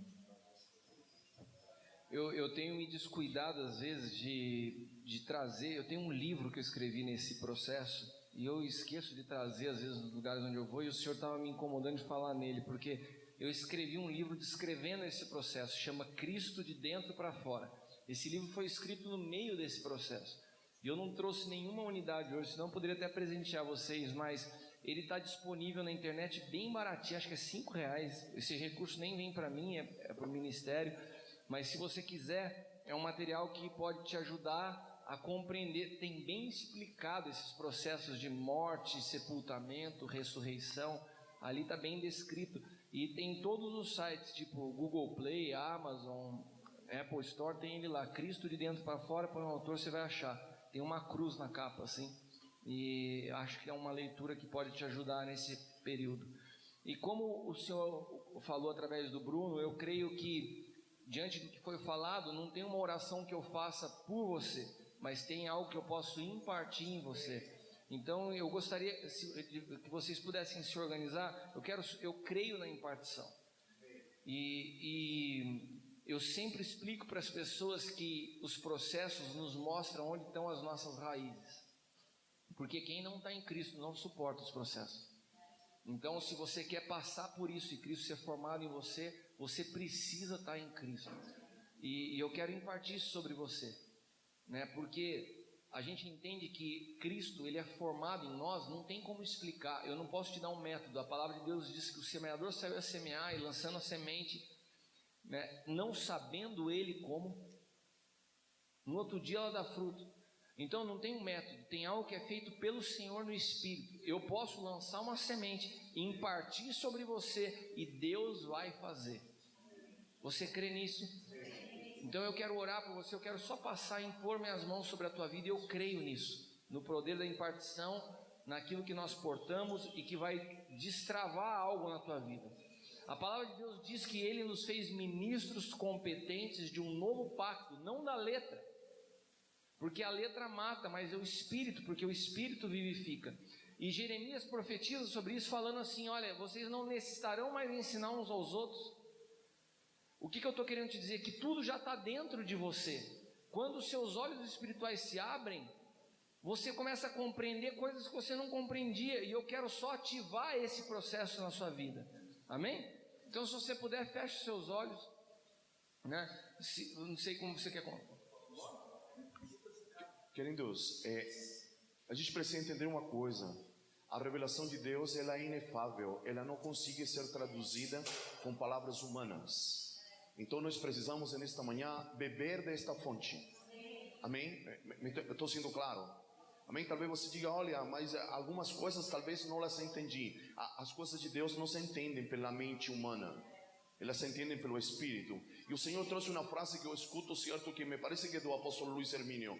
[SPEAKER 2] Eu tenho me descuidado às vezes de trazer. Eu tenho um livro que eu escrevi nesse processo e eu esqueço de trazer às vezes nos lugares onde eu vou, e o Senhor estava me incomodando de falar nele, porque eu escrevi um livro descrevendo esse processo, chama Cristo de Dentro para Fora. Esse livro foi escrito no meio desse processo, e eu não trouxe nenhuma unidade hoje, senão eu poderia até presentear vocês, mas ele está disponível na internet bem baratinho, acho que é R$5. Esse recurso nem vem para mim, é para o ministério, mas se você quiser, é um material que pode te ajudar a compreender. Tem bem explicado esses processos de morte, sepultamento, ressurreição. Ali está bem descrito, e tem em todos os sites, tipo Google Play, Amazon, Apple Store, tem ele lá, Cristo de Dentro para Fora. Põe o autor, você vai achar, tem uma cruz na capa assim, e acho que é uma leitura que pode te ajudar nesse período. E como o Senhor falou através do Bruno, eu creio que diante do que foi falado, não tem uma oração que eu faça por você, mas tem algo que eu posso impartir em você. Então eu gostaria que vocês pudessem se organizar. Eu creio na impartição, e eu sempre explico para as pessoas que os processos nos mostram onde estão as nossas raízes, porque quem não está em Cristo não suporta os processos. Então, se você quer passar por isso e Cristo ser formado em você, você precisa estar em Cristo. E eu quero impartir isso sobre você, né? Porque a gente entende que Cristo, ele é formado em nós, não tem como explicar. Eu não posso te dar um método. A palavra de Deus diz que o semeador saiu a semear e lançando a semente, né, não sabendo ele como, no outro dia ela dá fruto. Então não tem um método, tem algo que é feito pelo Senhor no Espírito. Eu posso lançar uma semente e impartir sobre você, e Deus vai fazer. Você crê nisso? Então eu quero orar por você, eu quero só passar e impor minhas mãos sobre a tua vida, e eu creio nisso, no poder da impartição, naquilo que nós portamos e que vai destravar algo na tua vida. A palavra de Deus diz que Ele nos fez ministros competentes de um novo pacto, não da letra, porque a letra mata, mas é o Espírito, porque o Espírito vivifica. E Jeremias profetiza sobre isso, falando assim: olha, vocês não necessitarão mais ensinar uns aos outros. O que eu estou querendo te dizer? Que tudo já está dentro de você. Quando os seus olhos espirituais se abrem, você começa a compreender coisas que você não compreendia, e eu quero só ativar esse processo na sua vida. Amém? Então, se você puder, feche os seus olhos, né? Não sei como você quer contar.
[SPEAKER 1] Queridos, a gente precisa entender uma coisa: a revelação de Deus, ela é inefável, ela não consegue ser traduzida com palavras humanas. Então nós precisamos nesta manhã beber desta fonte. Amém? Estou sendo claro? Amém? Talvez você diga, olha, mas algumas coisas talvez não las entendi. As coisas de Deus não se entendem pela mente humana, elas se entendem pelo Espírito. E o Senhor trouxe uma frase que eu escuto, certo, que me parece que é do apóstolo Luiz Hermínio.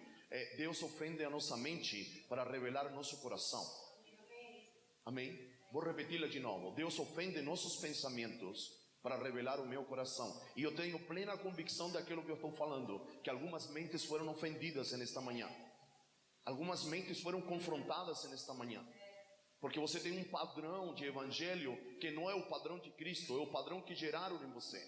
[SPEAKER 1] Deus ofende a nossa mente para revelar nosso coração. Amém? Vou repeti-la de novo. Deus ofende nossos pensamentos para revelar o meu coração. E eu tenho plena convicção daquilo que eu estou falando, que algumas mentes foram ofendidas nesta manhã. Algumas mentes foram confrontadas nesta manhã. Porque você tem um padrão de evangelho que não é o padrão de Cristo, é o padrão que geraram em você.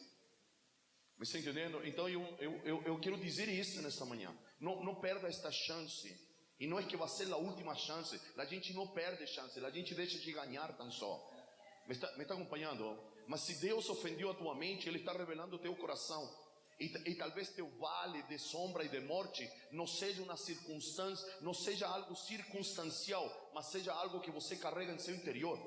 [SPEAKER 1] Me está entendendo? Então eu quero dizer isso nesta manhã. Não perda esta chance. E não é que vai ser a última chance. A gente não perde chance, a gente deixa de ganhar tão só. Me está acompanhando? Mas se Deus ofendeu a tua mente, Ele está revelando o teu coração. E talvez teu vale de sombra e de morte não seja uma circunstância, não seja algo circunstancial, mas seja algo que você carrega em seu interior.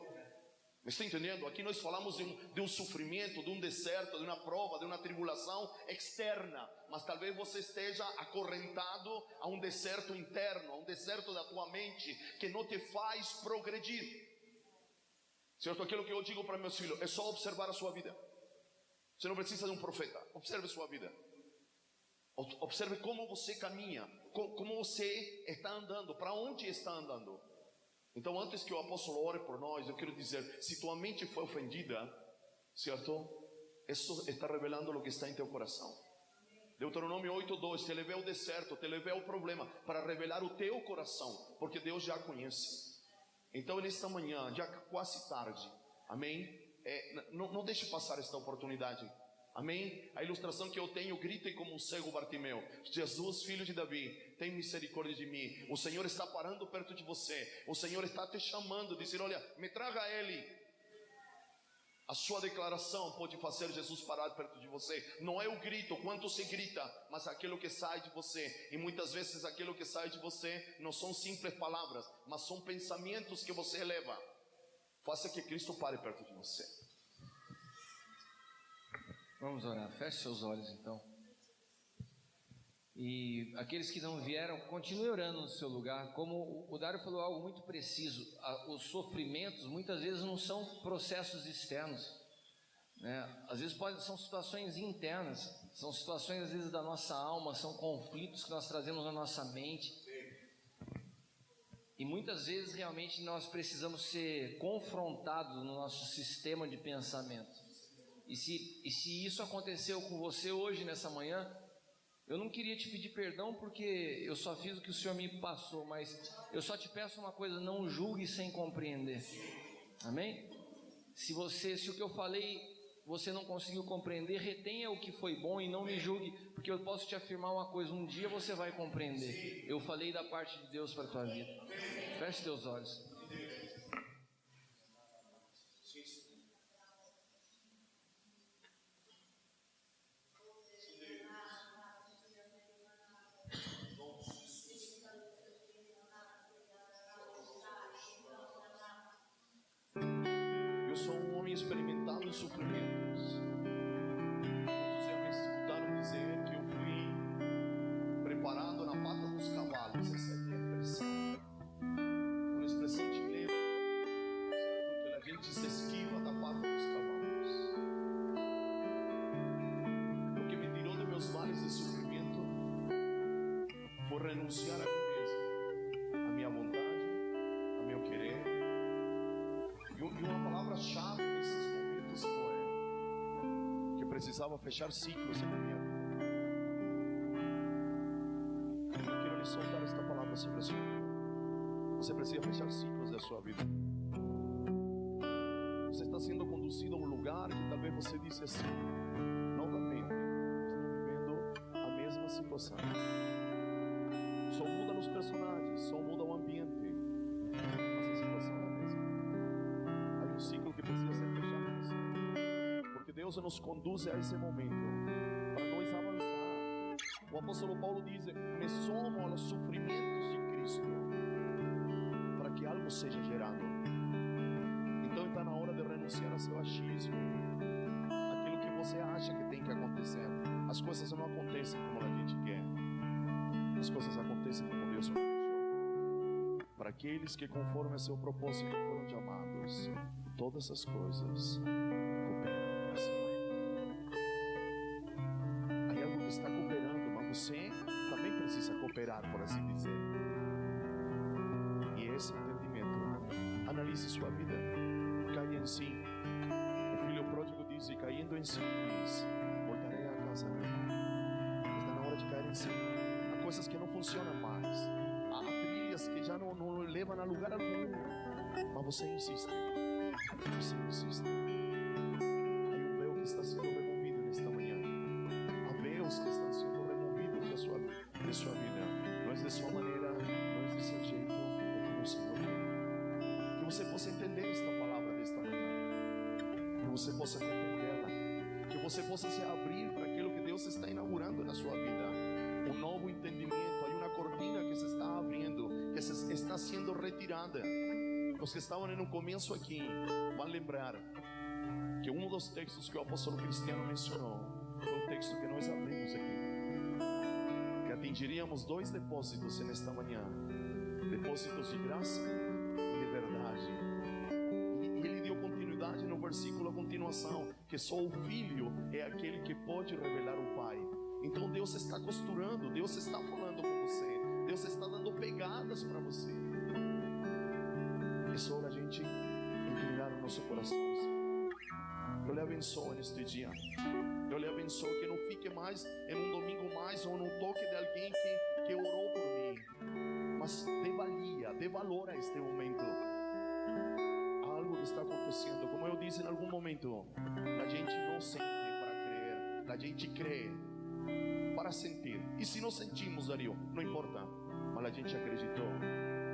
[SPEAKER 1] Me está entendendo? Aqui nós falamos de um sofrimento, de um deserto, de uma prova, de uma tribulação externa, mas talvez você esteja acorrentado a um deserto interno, a um deserto da tua mente que não te faz progredir. Certo? Aquilo que eu digo para meus filhos é só observar a sua vida. Você não precisa de um profeta. Observe sua vida. Observe como você caminha, como você está andando, para onde está andando. Então, antes que o apóstolo ore por nós, eu quero dizer, se tua mente foi ofendida, certo? Isso está revelando o que está em teu coração. Deuteronômio 8:2, te levei ao deserto, te levei ao problema, para revelar o teu coração, porque Deus já conhece. Então, nesta manhã, já quase tarde, amém? Não deixe passar esta oportunidade. Amém? A ilustração que eu tenho, gritem como um cego Bartimeu: Jesus, filho de Davi, tem misericórdia de mim. O Senhor está parando perto de você. O Senhor está te chamando, dizer: olha, me traga a Ele. A sua declaração pode fazer Jesus parar perto de você. Não é o grito, quanto se grita, mas aquilo que sai de você. E muitas vezes aquilo que sai de você não são simples palavras, mas são pensamentos que você eleva. Faça que Cristo pare perto de você.
[SPEAKER 2] Vamos orar. Feche seus olhos então. E aqueles que não vieram, continue orando no seu lugar. Como o Dário falou algo muito preciso, os sofrimentos muitas vezes não são processos externos, né? Às vezes são situações internas, são situações às vezes da nossa alma, são conflitos que nós trazemos na nossa mente. E muitas vezes realmente nós precisamos ser confrontados no nosso sistema de pensamento. E se isso aconteceu com você hoje, nessa manhã, eu não queria te pedir perdão porque eu só fiz o que o Senhor me passou, mas eu só te peço uma coisa: não julgue sem compreender. Amém? Se o que eu falei você não conseguiu compreender, retenha o que foi bom e não me julgue, porque eu posso te afirmar uma coisa: um dia você vai compreender. Eu falei da parte de Deus para a tua vida. Feche teus olhos.
[SPEAKER 1] Eu sou um homem experimentado em sofrimentos. Muitos já me escutaram dizer que eu fui preparado na pata dos cavalos. Essa é a minha expressão. Uma expressão chilena, que a gente se esquiva da pata dos cavalos. O que me tirou de meus vales de sofrimento foi renunciar a mim mesmo, a minha vontade, a meu querer. E uma palavra-chave nesses momentos foi que eu precisava fechar ciclos na minha vida. Eu quero lhe soltar esta palavra sobre a sua vida. Você precisa fechar ciclos da sua vida. Você está sendo conduzido a um lugar que talvez você disse assim: novamente, estou vivendo a mesma situação. Só muda os personagens, só muda o ambiente, mas a situação é a mesma. Há um ciclo que precisa ser fechado em você, porque Deus nos conduz a esse momento para nós avançar. O apóstolo Paulo diz: me somo aos sofrimentos de Cristo para que algo seja gerado. Então está na hora de renunciar a seu achismo, aquilo que você acha que tem que acontecer. As coisas não acontecem como a gente quer, as coisas acontecem como Deus planejou.
[SPEAKER 4] para aqueles que conforme a seu propósito foram chamados, todas as coisas cooperam para si. Há algo que está cooperando, mas você também precisa cooperar, por assim dizer. E esse entendimento, analise sua vida, caia em si. O filho pródigo diz, e caindo em si, diz: voltarei à casa. Está na hora de cair em si. Há coisas que não funcionam mais, há trilhas que já não levam a lugar algum, mas você insiste. Você insiste. Há um véu que está sendo removido nesta manhã. Há véus que estão sendo removidos de sua vida. Não é de sua maneira, não é de seu jeito, é como o Senhor quer. Que você possa entender esta palavra desta manhã, que você possa compreendê-la, que você possa se abrir para aquilo que Deus está inaugurando na sua vida. Um novo entendimento. Há uma cortina que se está abrindo, que se está sendo retirada. Os que estavam no começo aqui vão lembrar que um dos textos que o apóstolo Cristiano mencionou foi o texto que nós abrimos aqui, que atingiríamos 2 depósitos nesta manhã: depósitos de graça e de verdade. E ele deu continuidade no versículo a continuação, que só o Filho é aquele que pode revelar o Pai. Então Deus está costurando, Deus está falando com você, Deus está dando pegadas para você. É só hora a gente inclinar o nosso coração. Eu lhe abençoo neste dia. Eu lhe abençoo que não fique mais em um domingo mais ou num toque de alguém que orou por mim, mas dê valia, dê valor a este momento. Há algo que está acontecendo. Como eu disse em algum momento, a gente não sente para crer, a gente crê para sentir. E se não sentimos, Dario, não importa, mas a gente acreditou.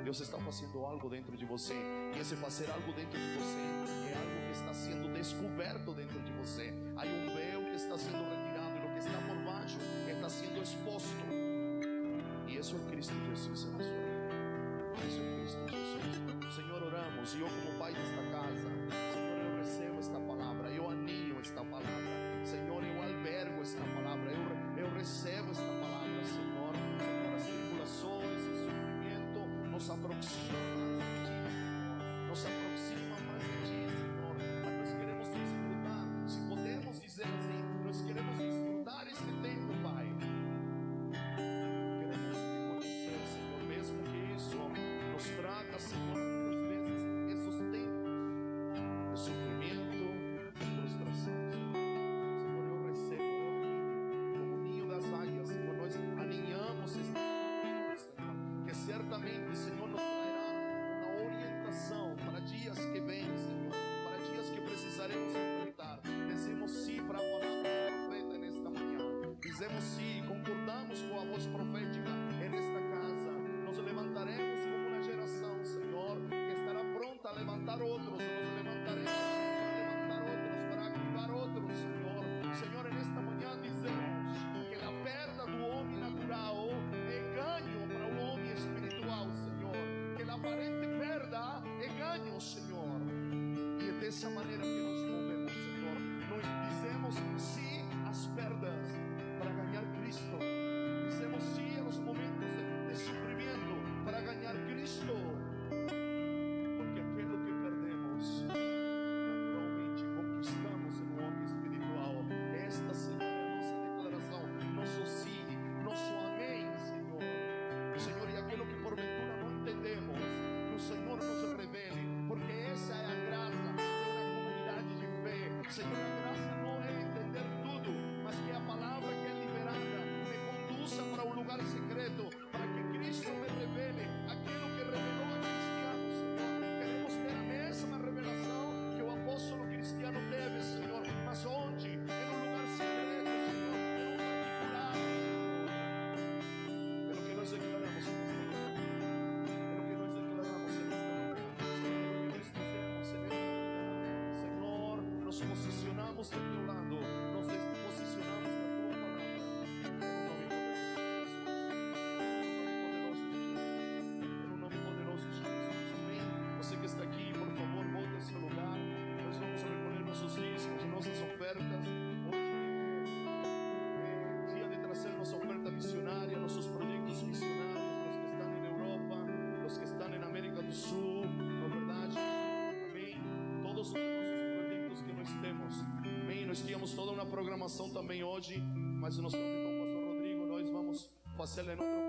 [SPEAKER 4] Deus está fazendo algo dentro de você, e esse fazer algo dentro de você é algo que está sendo descoberto dentro de você. Há um véu que está sendo retirado, e o que está por baixo está sendo exposto. E isso é Cristo Jesus na sua vida. Isso é Cristo Jesus. Senhor, oramos, e eu como pai desta casa, Senhor, eu recebo esta palavra, eu aninho esta palavra, Senhor, eu albergo esta palavra, eu recebo esta palavra, Senhor. Senhor, as tribulações, o sofrimento nos aproxima mais de Ti, Senhor. Nos aproxima mais de Ti, Senhor. Mas nós queremos desfrutar, se podemos dizer assim, nós queremos desfrutar este tempo, Pai. Queremos Te conhecer, Senhor, mesmo que isso nos traga, Senhor, muitas vezes esses tempos de sofrimento, de frustração. Senhor, eu recebo, eu aninho, como o ninho das águias, Senhor, nós aninhamos esta palavra, Senhor, que certamente, Senhor, nos trará uma orientação para dias que vêm, Senhor, para dias que precisaremos enfrentar. Dizemos sim para a palavra do profeta nesta manhã. Dizemos sim, concordamos com a voz profética nesta casa. Nos levantaremos como uma geração, Senhor, que estará pronta a levantar outros. Nos levantaremos para levantar outros, para activar outros, Senhor. Senhor, nesta manhã dizemos que a perda do homem natural é ganho para o homem espiritual, Senhor. Que a aparente perda é ganho, Senhor. E é dessa maneira que nos movemos, Senhor. Nós dizemos sim às perdas para ganhar Cristo. Dizemos sim aos momentos de sofrimento para ganhar Cristo. Porque aquilo que perdemos, naturalmente conquistamos no homem espiritual. Esta, Senhor, é a nossa declaração, nosso sim, nosso amém, Senhor. Senhor, e aquilo que porventura não entendemos, que o Senhor nos revele, porque essa é a graça de uma comunidade de fé. Senhor, a graça não é entender tudo, mas que a palavra que é liberada me conduza para um lugar secreto, para que Cristo me revele aquilo que revelou a Cristiano, Senhor. Queremos ter a mesma revelação que o apóstolo Cristiano teve, Senhor, mas onde? Em um lugar secreto, Senhor, em um particular, Senhor. Pelo que nós declaramos nesta manhã, pelo que nós declaramos nesta manhã, pelo que nós dizemos nesta manhã, Senhor, nos posicionamos do teu lado, nos posicionamos na tua palavra. No nome poderoso de Jesus. Amém. Você que está aqui, por favor, volte ao seu lugar. Nós vamos recolher nossos dízimos, nossas ofertas. Hoje é dia de trazer nossa oferta missionária, nossos projetos missionários, os que estão na Europa, os que estão na América
[SPEAKER 1] Nós tínhamos toda uma programação também hoje, mas nós com o pastor Rodrigo nós vamos fazê-la em outro